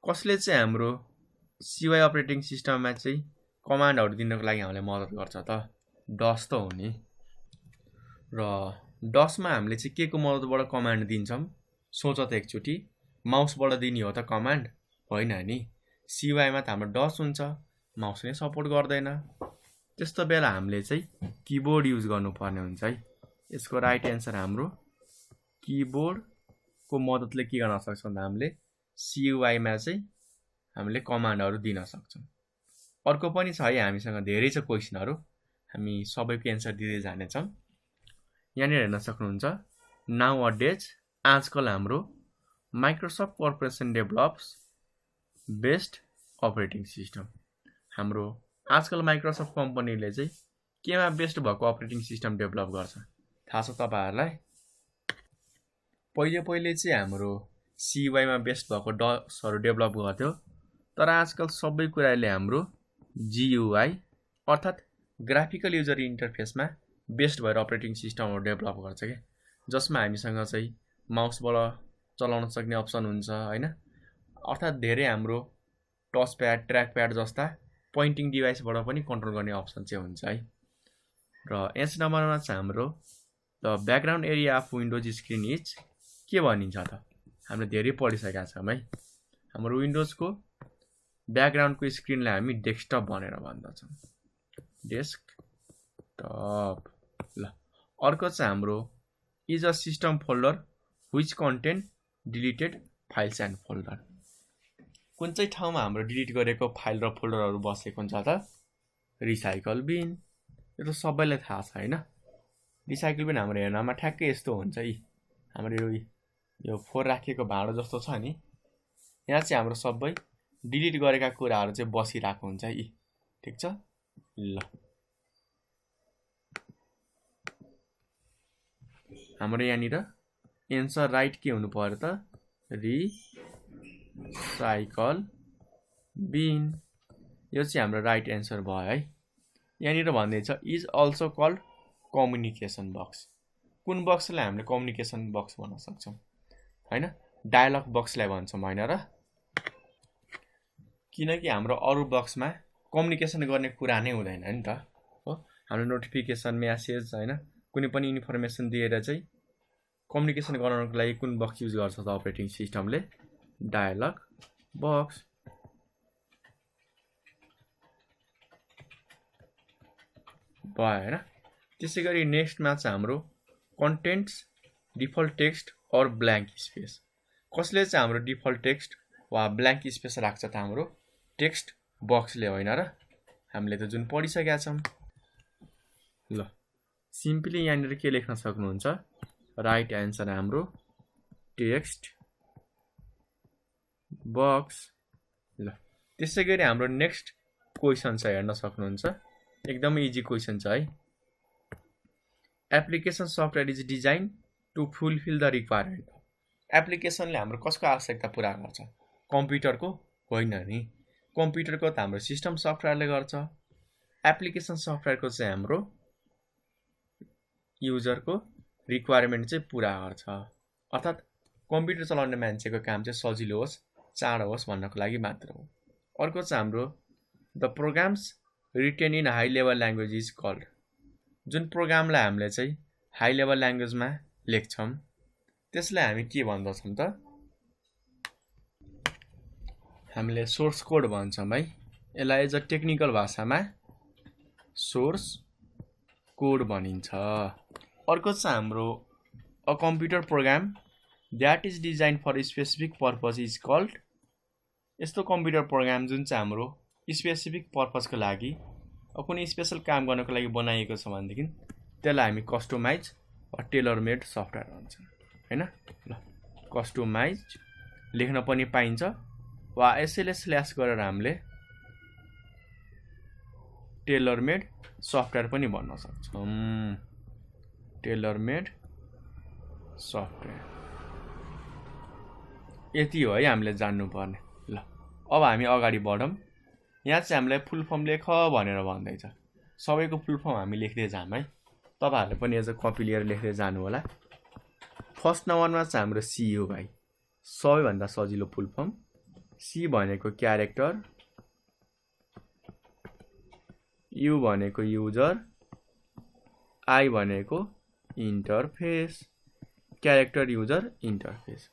[SPEAKER 1] कसले चाहिँ हाम्रो सियुआई अपरेटिङ सिस्टममा चाहिँ कमान्डहरू दिनको लागि हामीलाई मद्दत गर्छ त? डस त हो नि। र डसमा हामीले चाहिँ के को मद्दतबाट कमान्ड दिन्छौँ? सोच त एकचोटि, माउसबाट दिने हो त कमान्ड? होइन नि। सियुआईमा त हाम्रो डस हुन्छ, माउस नै सपोर्ट गर्दैन। त्यस्तो बेला हामीले चाहिँ किबोर्ड युज गर्नुपर्ने हुन्छ है। यसको राइट एन्सर हाम्रो किबोर्डको मद्दतले के गर्न सक्छौँ? हामीले सियुआईमा चाहिँ हामीले कमान्डहरू दिन सक्छौँ। अर्को पनि छ है, हामीसँग धेरै छ क्वेसनहरू, हामी सबैको एन्सर दिँदै जानेछौँ। यहाँनिर हेर्न सक्नुहुन्छ नाउ अडेज आजकल हाम्रो Microsoft corporation develops best operating system. हाम्रो आजकल माइक्रोसफ्ट कम्पनीले चाहिँ केमा बेस्ट भएको अपरेटिङ सिस्टम डेभलप गर्छ थाहा छ तपाईँहरूलाई? पहिले चाहिँ हाम्रो CUI मा बेस्ट भएको डसहरू डेभलप गर्थ्यो, तर आजकल सबै कुराले हाम्रो GUI अर्थात् ग्राफिकल युजर इन्टरफेसमा बेस्ट भएर अपरेटिङ सिस्टमहरू डेभलप गर्छ के, जसमा हामीसँग चाहिँ माउसबाट चलाउन सक्ने अप्सन हुन्छ हैन, अर्थात् धेरै हाम्रो टच प्याड ट्र्याक प्याड जस्ता पोइन्टिङ डिभाइसबाट पनि कन्ट्रोल गर्ने अप्सन चाहिँ हुन्छ है। र एच नम्बरमा चाहिँ हाम्रो the background area of windows screen is के भनिन्छ त? हामीले धेरै पढिसकेका छौँ है। हाम्रो विन्डोजको ब्याकग्राउन्डको स्क्रिनलाई हामी डेस्कटप भनेर भन्दछौँ, डेस्कटप। ल अर्को चाहिँ हाम्रो is a system folder which content deleted files and folder. कुन चाहिँ ठाउँमा हाम्रो डिलिट गरेको फाइल र फोल्डरहरू बसेको हुन्छ त? Recycle bin. यो त सबैलाई थाहा छ हैन? रिसाइकल बिन हाम्रो हेर्नमा ठ्याक्कै यस्तो हुन्छ है, हाम्रो यो फोहोर राखिएको भाँडो जस्तो छ नि, यहाँ चाहिँ हाम्रो सबै डिलिट गरेका कुराहरू चाहिँ बसिरहेको हुन्छ है, ठिक छ? ल हाम्रो यहाँनिर एन्सर राइट के हुनु पर्यो त? Recycle bin. यो चाहिँ हाम्रो राइट एन्सर भयो है। यहाँनिर भन्दैछ is also called communication box. कुन बक्सलाई हामीले कम्युनिकेसन बक्स भन्न सक्छौँ हैन? डायलग बक्सलाई भन्छौँ हैन र? किनकि हाम्रो अरू बक्समा कम्युनिकेसन गर्ने कुरा नै हुँदैन नि त हो। हाम्रो नोटिफिकेसन म्यासेज हैन कुनै पनि इन्फर्मेसन दिएर चाहिँ कम्युनिकेसन गराउनको लागि कुन बक्स युज गर्छ त अपरेटिङ सिस्टमले? Dialogue box. भयो हैन? त्यसै गरी नेक्स्टमा चाहिँ हाम्रो कन्टेन्ट्स डिफल्ट टेक्स्ट और ब्ल्याङ्क स्पेस। कसले चाहिँ हाम्रो डिफल्ट टेक्स्ट वा ब्ल्याङ्क स्पेस राख्छ त? हाम्रो टेक्स्ट बक्सले होइन र? हामीले त जुन पढिसकेका छौँ। ल सिम्पली यहाँनिर के लेख्न सक्नुहुन्छ? राइट एन्सर हाम्रो टेक्स्ट बक्स। ल त्यसै गरी हाम्रो नेक्स्ट क्वेसन छ, हेर्न सक्नुहुन्छ एकदमै इजी क्वेसन छ है। Application software is design to fulfil the requirement. एप्लिकेसनले हाम्रो कसको आवश्यकता पुरा गर्छ? कम्प्युटरको होइन नि, कम्प्युटरको त हाम्रो सिस्टम सफ्टवेयरले गर्छ। एप्लिकेसन सफ्टवेयरको चाहिँ हाम्रो युजरको रिक्वायरमेन्ट चाहिँ पुरा गर्छ, अर्थात् कम्प्युटर चलाउने मान्छेको काम चाहिँ सजिलो होस् चाँडो होस् भन्नको लागि मात्र हो। अर्को चाहिँ हाम्रो the programs written in high level language is called. जुन प्रोग्रामलाई हामीले चाहिँ हाई लेभल ल्याङ्ग्वेजमा लेख्छौँ त्यसलाई हामी के भन्दछौँ त? हामीले सोर्स कोड भन्छौँ है। यसलाई एज अ टेक्निकल भाषामा सोर्स कोड भनिन्छ। अर्को चाहिँ हाम्रो a computer program that is design for specific purpose is called. यस्तो कम्प्युटर प्रोग्राम जुन चाहिँ हाम्रो स्पेसिफिक पर्पजको लागि कुनै स्पेसल काम गर्नको लागि बनाइएको छ भनेदेखि त्यसलाई हामी कस्टमाइज वा टेलर मेड सफ्टवेयर भन्छौँ हैन? ल कस्टमाइज लेख्न पनि पाइन्छ वा यसैले स्ल्यास गरेर हामीले टेलर मेड सफ्टवेयर पनि भन्न सक्छौँ। टेलर मेड सफ्टवेयर यति हो है हामीले जान्नुपर्ने। ल अब हामी अगाडि बढौँ। यहाँ चाहिँ हामीलाई फुल फर्म लेख भनेर भन्दैछ। सबैको फुल फर्म हामी लेख्दै जाऊँ है। तपाईँहरूले पनि एज अ कपी लिएर लेख्दै जानु होला। फर्स्ट नम्बरमा चाहिँ हाम्रो CUI, सबैभन्दा सजिलो फुल फर्म। C भनेको क्यारेक्टर, U भनेको युजर, I भनेको इन्टरफेस, क्यारेक्टर युजर इन्टरफेस।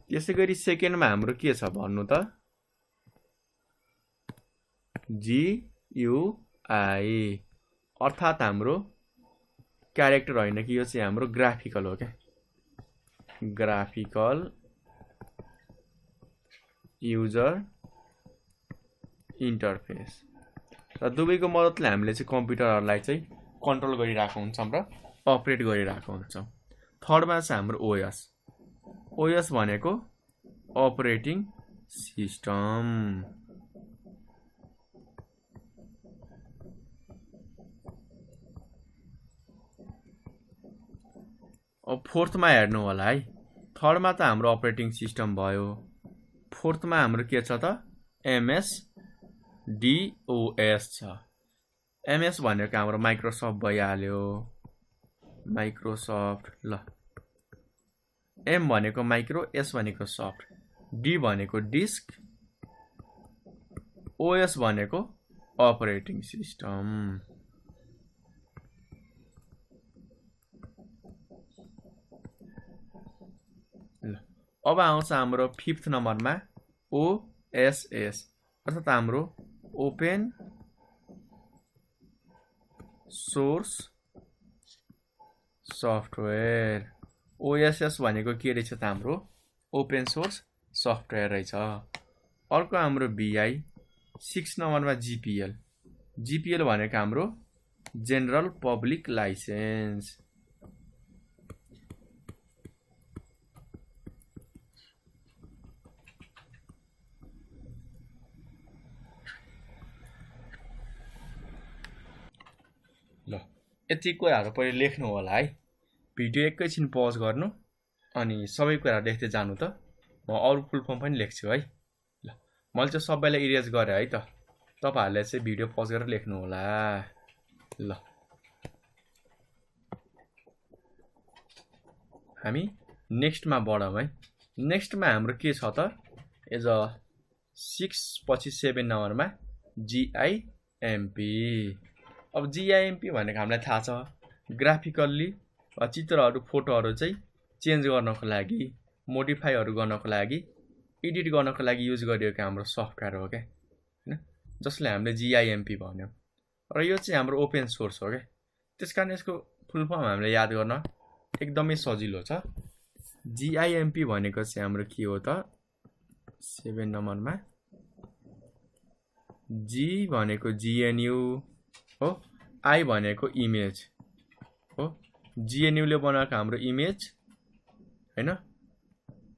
[SPEAKER 1] त्यसै गरी सेकेन्डमा हाम्रो के छ भन्नु त? GUI अर्थात् हाम्रो क्यारेक्टर होइन कि यो चाहिँ हाम्रो ग्राफिकल हो क्या, ग्राफिकल युजर इन्टरफेस। र दुवैको मद्दतले हामीले चाहिँ कम्प्युटरहरूलाई चाहिँ कन्ट्रोल गरिरहेको हुन्छौँ र अपरेट गरिरहेको हुन्छौँ। थर्डमा छ हाम्रो ओएस। ओएस भनेको अपरेटिङ सिस्टम। अब फोर्थमा हेर्नु होला है। थर्डमा त हाम्रो अपरेटिङ सिस्टम भयो, फोर्थमा हाम्रो के छ त एमएस डिओएस छ। एमएस भनेको हाम्रो माइक्रोसफ्ट भइहाल्यो, माइक्रोसफ्ट। ल एम भनेको माइक्रो, एस भनेको सफ्ट, डी भनेको डिस्क, ओएस भनेको अपरेटिङ सिस्टम। ल अब आउँछ हाम्रो फिफ्थ नम्बरमा ओएसएस, अर्थात् हाम्रो ओपन सोर्स सफ्टवेयर। ओएसएस भनेको के रहेछ त हाम्रो ओपन सोर्स सफ्टवेयर रहेछ। अर्को हाम्रो बीआई। 6 नम्बरमा जीपीएल। जीपीएल भनेको हाम्रो जेनरल पब्लिक लाइसेन्स। ल यति कुराहरू पहिले लेख्नु होला है। भिडियो एकैछिन पज गर्नु अनि सबै कुरा लेख्दै जानु त। म अरू फुल फर्म पनि लेख्छु है। ल मैले चाहिँ सबैलाई इरेज गरेँ है त, तपाईहरुले चाहिँ भिडियो पज गरेर लेख्नु होला। ल हामी नेक्स्टमा बढौँ है। नेक्स्टमा हाम्रो के छ त, एज अ 6 पछि 7 नम्बरमा जीआईएमपी। अब जीआईएमपी भनेको हामीलाई थाहा छ, ग्राफिकल्ली चित्रहरू फोटोहरू चाहिँ चेन्ज गर्नको लागि, मोडिफाईहरू गर्नको लागि, एडिट गर्नको लागि युज गरिएको हाम्रो सफ्टवेयर हो क्या, हैन, जसले हामीले जीआईएमपी भन्यो। र यो चाहिँ हाम्रो ओपन सोर्स हो क्या, त्यसकारण यसको फुल फर्म हामीले याद गर्न एकदमै सजिलो छ। जीआईएमपी भनेको चाहिँ हाम्रो के हो त, 7 नम्बरमा जी भनेको जीएनयू हो, आई भनेको इमेज हो। जीएनयू ले बनाएको हाम्रो इमेज हैन,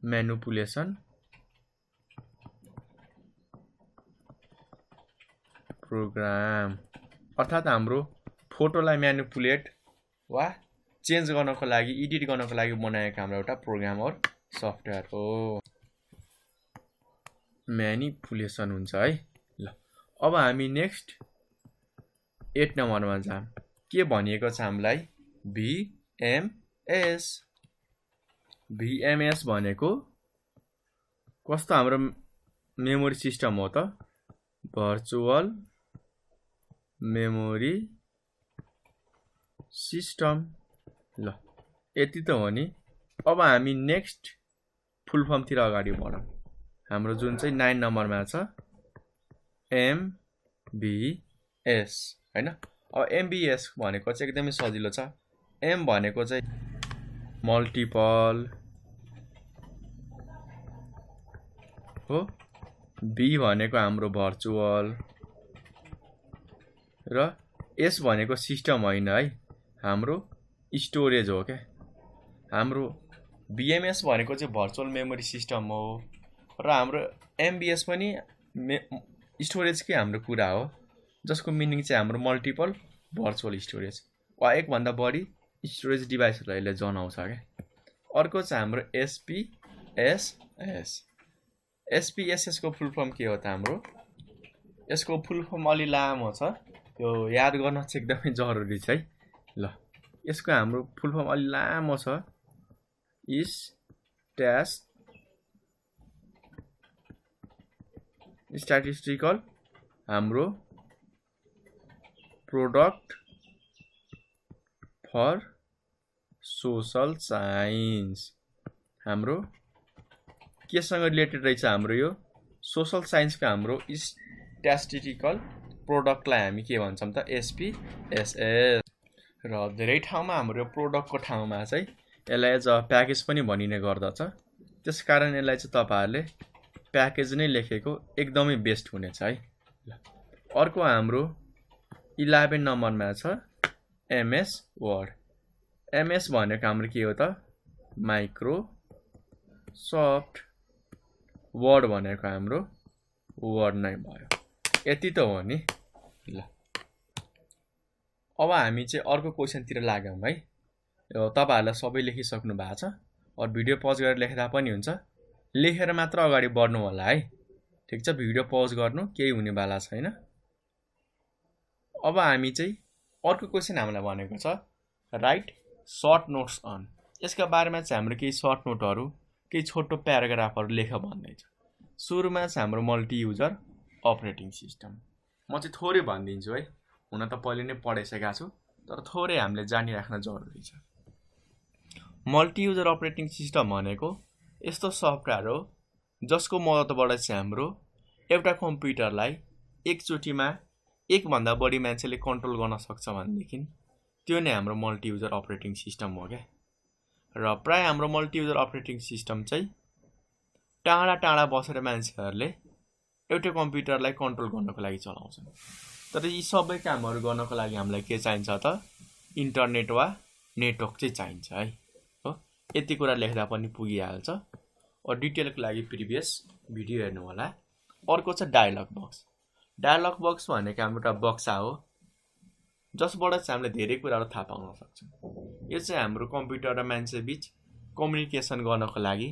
[SPEAKER 1] म्यानिपुलेसन प्रोग्राम, अर्थात् हाम्रो फोटोलाई म्यानिपुलेट वा चेन्ज गर्नको लागि, एडिट गर्नको लागि बनाएको हाम्रो एउटा प्रोग्राम और सफ्टवेयर हो। म्यानिपुलेसन हुन्छ है। ल अब हामी नेक्स्ट 8 नम्बरमा जाम। के भनिएको छ हामीलाई, भिएमएस। भिएमएस भनेको कस्तो हाम्रो मेमोरी सिस्टम हो त, भर्चुअल मेमोरी सिस्टम। ल यति त हो नि। अब हामी नेक्स्ट फुल फर्मतिर अगाडि बढौँ। हाम्रो जुन चाहिँ 9 नम्बरमा छ एमबिएस हैन। अब एमबिएस भनेको चाहिँ एकदमै सजिलो छ। एम भनेको चाहिँ मल्टिपल हो, बी भनेको हाम्रो भर्चुअल, र एस भनेको सिस्टम होइन है, हाम्रो स्टोरेज हो क्या। हाम्रो भिएमएस भनेको चाहिँ भर्चुअल मेमोरी सिस्टम हो, र हाम्रो एमबिएस पनि स्टोरेजकै हाम्रो कुरा हो, जसको मिनिङ चाहिँ हाम्रो मल्टिपल भर्चुअल स्टोरेज वा एक भन्दा बढी स्टोरेज डिभाइसहरूलाई यसले जनाउँछ क्या। अर्को चाहिँ हाम्रो एसपीएसएस। एसपीएसएस को फुल फर्म के हो त हाम्रो, यसको फुल फर्म अलि लामो छ, यो याद गर्न चाहिँ एकदमै जरुरी छ है। ल यसको हाम्रो फुल फर्म अलि लामो छ, स्ट्याटिस्टिकल हाम्रो प्रोडक्ट फर सोशल साइन्स। हाम्रो केसँग रिलेटेड रहेछ हाम्रो यो सोशल साइन्सको हाम्रो स्ट्याटिस्टिकल प्रोडक्टलाई हामी के भन्छौँ त, एसपीएसएस। र धेरै ठाउँमा हाम्रो प्रोडक्टको ठाउँमा चाहिँ यसलाई एज अ प्याकेज पनि भनिने गर्दछ, त्यसकारण यसलाई चाहिँ तपाईहरुले प्याकेज नै लेखेको एकदमै बेस्ट हुनेछ है। अर्को हाम्रो 11 नम्बरमा छ एमएस वर्ड। एमएस भनेको हाम्रो के हो त माइक्रोसफ्ट वर्ड भनेको हाम्रो वर्ड नै भयो। यति त हो नि। ल अब हामी चाहिँ अर्को क्वेशनतिर लाग्यौँ है। तपाईहरुले सबै लेखिसक्नु भएको छ। और भिडियो पज गरेर लेख्दा पनि हुन्छ, लेखेर मात्र अगाडि बढ्नु होला है। ठीक छ, भिडियो पज गर्नु केही हुने वाला छैन। अब हामी चाहिँ अर्को क्वेशन हामीलाई भनेको छ राइट सर्ट नोट्स अन। यसका बारेमा चाहिँ हाम्रो केही सर्ट नोटहरु, केही छोटो प्याराग्राफहरु लेख भन्दैछ। सुरुमा चाहिँ हाम्रो मल्टी युजर अपरेटिङ सिस्टम। म चाहिँ थोरै भनिदिन्छु है, हुन त पहिले नै पढाइसकेको छु, तर थोरै हामीले जानिराख्न जरुरी छ। मल्टी युजर अपरेटिङ सिस्टम भनेको यस्तो सफ्टवेयर हो जसको मद्दतबाट चाहिँ हाम्रो एउटा कम्प्युटरलाई एकचोटीमा एक भन्दा बढी मान्छेले कन्ट्रोल गर्न सक्छ भनेदेखि त्यो नै हाम्रो मल्टी युजर अपरेटिङ सिस्टम हो के। र प्राय हाम्रो मल्टी युजर अपरेटिङ सिस्टम चाहिँ टाढा टाढा बसेर मान्छेहरूले एउटा कम्प्युटरलाई कन्ट्रोल गर्नको लागि चलाउँछन्। तर यी सबै कामहरु गर्नको लागि हामीलाई के चाहिन्छ त इन्टरनेट वा नेटवर्क चाहिँ चाहिन्छ है। हो, यति कुरा लेख्दा पनि पुगिहाल्छ। और डिटेलको लागि प्रिभियस भिडियो हेर्नु होला। अर्को छ डायलग बक्स। डायलग बक्स भनेको हाम्रो एउटा बक्सा हो जसबाट चाहिँ हामीले धेरै कुराहरु थाहा पाउन सक्छौं। यो चाहिँ हाम्रो कम्प्युटर र मान्छे बीच कम्युनिकेसन गर्नको लागि,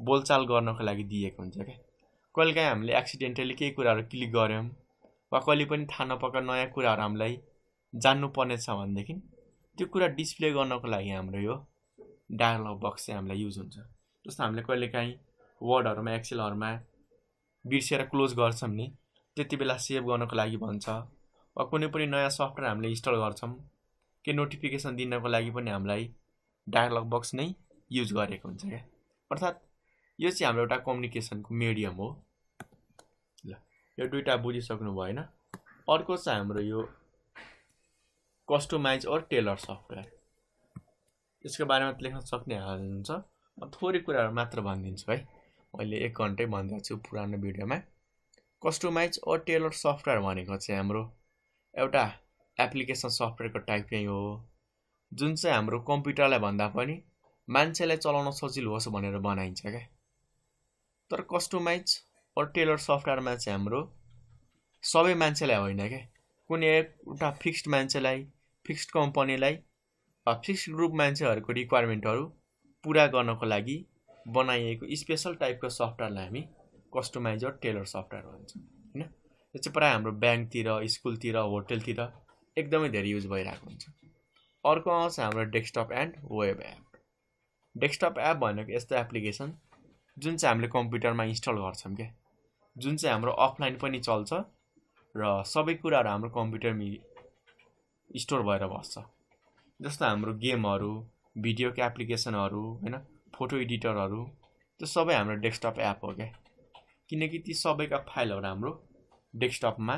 [SPEAKER 1] बोलचाल गर्नको लागि दिएको हुन्छ के। कहिलेकाहीँ हामीले एक्सिडेन्टली केही कुराहरु क्लिक गर्यौं वा कहिले पनि थाहा नपाएको नयाँ कुराहरु हामीलाई जान्नु पर्ने छ भनेदेखि त्यो कुरा डिस्प्ले गर्नको लागि हाम्रो यो डायलग बक्स चाहिँ हामीलाई युज हुन्छ। जस्तो हामीले कहिलेकाहीँ वर्डहरुमा एक्सेलहरुमा बिर्सेर क्लोज गर्छौं नि, त्यतिबेला सेभ गर्नको लागि भन्छ। वा कुनै पनि नयाँ सफ्टवेयर हामीले इन्स्टल गर्छौं, के नोटिफिकेसन दिनको लागि पनि हामीलाई डायलग बक्स नै युज गरेको हुन्छ के। अर्थात् यो चाहिँ हाम्रो एउटा कम्युनिकेसनको मिडियम हो। ल यो दुईटा बुझिसक्नु भएन। अर्को चाहिँ हाम्रो यो कस्टमाइज और टेलर सफ्टवेयर। यसको बारेमा लेख्न सक्ने हुन्छ। म थोरै कुराहरु मात्र भनिदिन्छु है। मैले 1 घण्टै भनिदिएको छु पुरानो भिडियोमा। कस्टमाइज और टेलर सफ्टवेयर भनेको चाहिँ हाम्रो एउटा एप्लिकेसन सफ्टवेयरको टाइप नै हो जुन चाहिँ हाम्रो कम्प्युटरलाई भन्दा पनि मान्छेलाई चलाउन सजिलो होस् भनेर बनाइन्छ के। तर कस्टमाइज और टेलर सफ्टवेयरमा चाहिँ हाम्रो सबै मान्छेलाई होइन के, कुनै एउटा फिक्स्ड मान्छेलाई, फिक्स्ड कम्पनीलाई, फिक्स्ड ग्रुप मान्छेहरुको रिक्वायरमेन्टहरु पूरा गर्नको लागि बनाइएको स्पेशल टाइपको सफ्टवेयरलाई हामी कस्टमाइज और टेलर सफ्टवेयर भन्छौं हैन। यो चाहिँ प्राय हाम्रो बैंकतिर, स्कुलतिर, होटलतिर एकदमै धेरै युज भइरहेको हुन्छ। अर्को आउँछ हाम्रो desktop and web app. Desktop app भनेको यस्तो एप्लिकेसन जुन चाहिँ हामीले कम्प्युटरमा इन्स्टल गर्छौं के, जुन चाहिँ हाम्रो अफलाइन पनि चल्छ र सबै कुराहरु हाम्रो कम्प्युटरमा स्टोर भएर बस्छ। जस्तो हाम्रो गेमहरु, भिडियोको एप्लिकेसनहरु हैन, फोटो एडिटरहरु, त्यो सबै हाम्रो डेस्कटप एप हो के। किनकि ती सबैका फाइलहरु हाम्रो डेस्कटपमा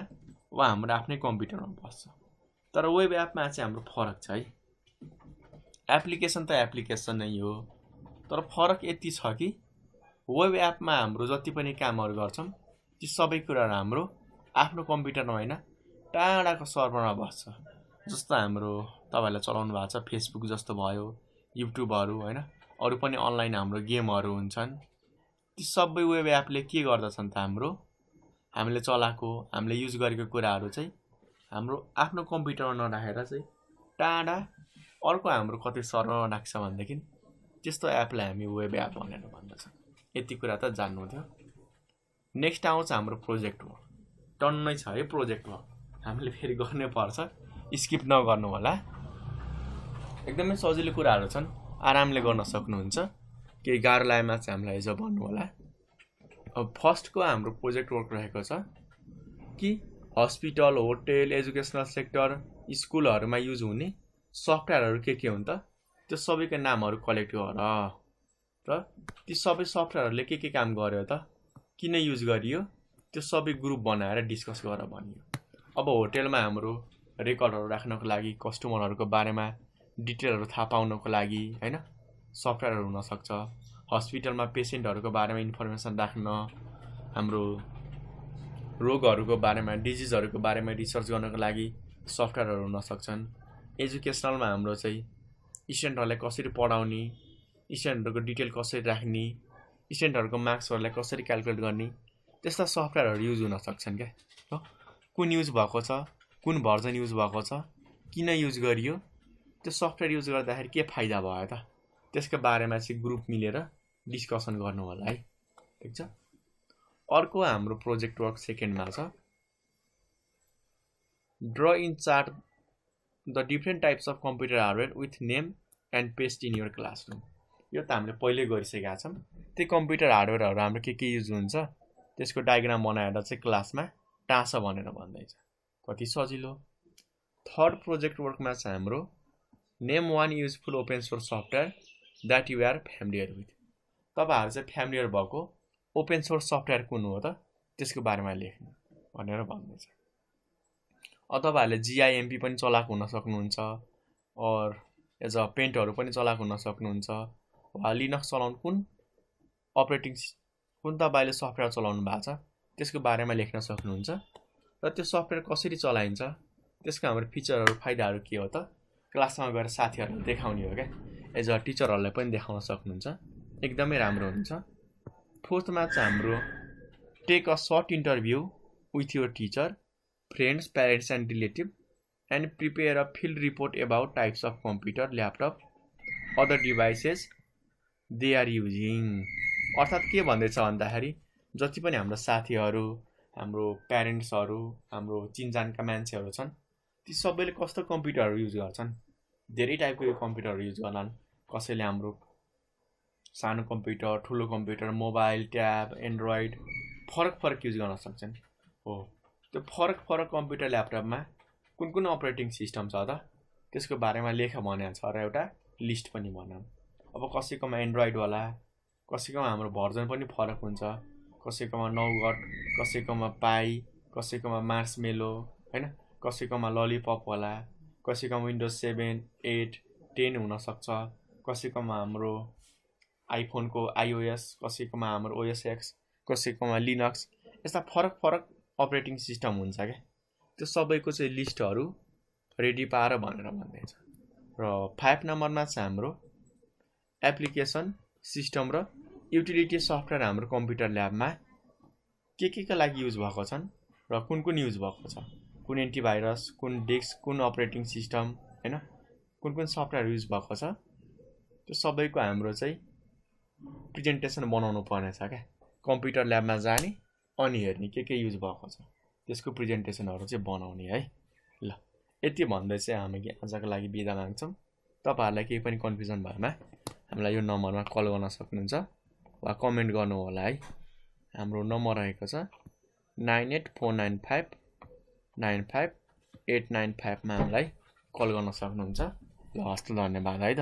[SPEAKER 1] वा हाम्रो आफ्नै कम्प्युटरमा बस्छ। तर वेब एपमा चाहिँ हाम्रो फरक छ है। एप्लिकेसन त एप्लिकेसन नै हो, तर फरक यति छ कि वेब एपमा हाम्रो जति पनि कामहरु गर्छौं ती सबै कुराहरु हाम्रो आफ्नो कम्प्युटरमा हैन टाढाको सर्भरमा बस्छ। जस्तो हाम्रो तपाईहरुले चलाउनु भएको छ फेसबुक जस्तो भयो, युट्युबहरु हैन, अरु पनि अनलाइन हाम्रो गेमहरु हुन्छन्। ती सबै वेब एपले के गर्दछन् त हामीले चलाएको, हामीले युज गरेको कुराहरु चाहिँ हाम्रो आफ्नो कम्प्युटरमा नराखेर चाहिँ टाढा अर्को हाम्रो कतै सर्भरमा राख्छ भनेदेखि त्यस्तो एपलाई हामी वेब एप भनेर भन्दछौं। यति कुरा त जान्नु थियो। नेक्स्ट आउँछ हाम्रो प्रोजेक्ट वर्क। टन्नै छ है प्रोजेक्ट वर्क। हामीले फेरि गर्नै पर्छ, स्किप नगर्नु होला। एकदमै सजिलो कुराहरु छन्, आरामले गर्न सक्नुहुन्छ। केही गाह्रो लागेमा चाहिँ हामीलाई हिजो भन्नु होला। अब फर्स्टको हाम्रो प्रोजेक्ट वर्क रहेको छ कि हस्पिटल, होटल, एजुकेशनल सेक्टर, स्कुलहरुमा युज हुने सफ्टवेयरहरु के हुन् त त्यो सबैको नामहरु कलेक्ट गर र ती सबै सफ्टवेयरहरुले के काम गर्यो त, किन युज गरियो, त्यो सबै ग्रुप बनाएर डिस्कस गर भनियो। अब होटलमा हाम्रो रेकर्डहरु राख्नको लागि, कस्टमरहरुको बारेमा डिटेलहरु थाहा पाउनको लागि हैन सफ्टवेयरहरु हुन सक्छ। हस्पिटलमा पेशेन्टहरुको बारेमा इन्फर्मेसन राख्न, हाम्रो रोगहरुको बारेमा, डिजिजहरुको बारेमा रिसर्च गर्नको लागि सफ्टवेयरहरु हुन सक्छन्। एजुकेशनलमा हाम्रो चाहिँ स्टुडेन्टहरूलाई कसरी पढाउने, स्टुडेन्टहरूको डिटेल कसरी राख्ने, स्टुडेन्टहरूको मार्क्सहरूलाई कसरी क्यालकुलेट गर्ने, त्यस्ता सफ्टवेयरहरू युज हुन सक्छन् क्या हो। कुन युज भएको छ, कुन भर्जन युज भएको छ, किन युज गरियो, त्यो सफ्टवेयर युज गर्दाखेरि के फाइदा भयो त, त्यसको बारेमा चाहिँ ग्रुप मिलेर डिस्कसन गर्नु होला है। ठिक छ। अर्को हाम्रो प्रोजेक्ट वर्क सेकेन्डमा छ draw in chart the different types of computer hardware with name and paste in your classroom. यो त हामीले पहिले गरिसकेका छौँ। त्यो कम्प्युटर हार्डवेयरहरू हाम्रो के युज हुन्छ त्यसको डायग्राम बनाएर चाहिँ क्लासमा टाँस भनेर भन्दैछ। कति सजिलो। थर्ड प्रोजेक्ट वर्कमा चाहिँ हाम्रो name one useful open source software that you are familiar with. तपाईँहरू चाहिँ फ्यामिलियर भएको ओपन सोर्स सफ्टवेयर कुन हो त त्यसको बारेमा लेख्नु भनेर भन्दैछ। तपाईँहरूले GIMP पनि चलाएको हुन सक्नुहुन्छ, और एज अ पेन्टहरू पनि चलाएको हुन सक्नुहुन्छ, वा लिनक्स चलाउनु कुन तपाईँले सफ्टवेयर चलाउनु भएको छ त्यसको बारेमा लेख्न सक्नुहुन्छ। र त्यो सफ्टवेयर कसरी चलाइन्छ, त्यसको हाम्रो फिचरहरू फाइदाहरू के हो त क्लासमा गएर साथीहरूलाई देखाउने हो क्या। एज अ टिचरहरूलाई पनि देखाउन सक्नुहुन्छ, एकदमै राम्रो हुन्छ। फोर्थमा चाहिँ हाम्रो take a short interview with your teacher, friends, parents and relative and prepare a field report about types of computer, laptop, other devices they are using. अर्थात् के भन्दैछ भन्दाखेरि जति पनि हाम्रो साथीहरू, हाम्रो प्यारेन्ट्सहरू, हाम्रो चिनजानका मान्छेहरू छन्, ती सबैले कस्तो कम्प्युटरहरू युज गर्छन्। धेरै टाइपको कम्प्युटरहरू युज गर्लान्। कसैले हाम्रो सानो कम्प्युटर, ठुलो कम्प्युटर, मोबाइल, ट्याब, एन्ड्रोइड फरक युज गर्न सक्छन्। हो, त्यो फरक कम्प्युटर, ल्यापटपमा कुन अपरेटिङ सिस्टम छ त त्यसको बारेमा लेख भनेको छ र एउटा लिस्ट पनि बनाऊ। अब कसैकोमा एन्ड्रोइड होला, कसैकोमा हाम्रो भर्जन पनि फरक हुन्छ, कसैकोमा नौगट, कसैकोमा पाई, कसैकोमा मार्समेलो हैन, कसैकोमा ललिपप होला, कसैकोमा विन्डोज 7, 8, 10 हुनसक्छ, कसैकोमा हाम्रो आइफोनको iOS, कसैकोमा हाम्रो OS X, कसैकोमा लिनक्स, यस्ता फरक अपरेटिङ सिस्टम हुन्छ क्या। त्यो सबैको चाहिँ लिस्टहरू रेडी पार भनेर भन्दैछ। र 5 नम्बरमा चाहिँ हाम्रो एप्लिकेसन, सिस्टम र युटिलिटी सफ्टवेयर हाम्रो कम्प्युटर ल्याबमा के लागि युज भएको छन् र कुन युज भएको छ, कुन एन्टिभाइरस, कुन डिस्क, कुन अपरेटिङ सिस्टम हैन, कुन सफ्टवेयर युज भएको छ, त्यो सबैको हाम्रो चाहिँ प्रेजेन्टेसन बनाउनु पर्ने छ क्या। कम्प्युटर ल्याबमा जाने अनि हेर्ने के युज भएको छ त्यसको प्रेजेन्टेसनहरू चाहिँ बनाउने है। ल, यति भन्दै चाहिँ हामी आजको लागि बिदा माग्छौँ। तपाईँहरूलाई केही पनि कन्फ्युजन भएमा हामीलाई यो नम्बरमा कल गर्न सक्नुहुन्छ वा कमेन्ट गर्नु होला है। हाम्रो नम्बर रहेको छ 9849595895 मा हामीलाई कल गर्न सक्नुहुन्छ। ल, हस्त धन्यवाद है त।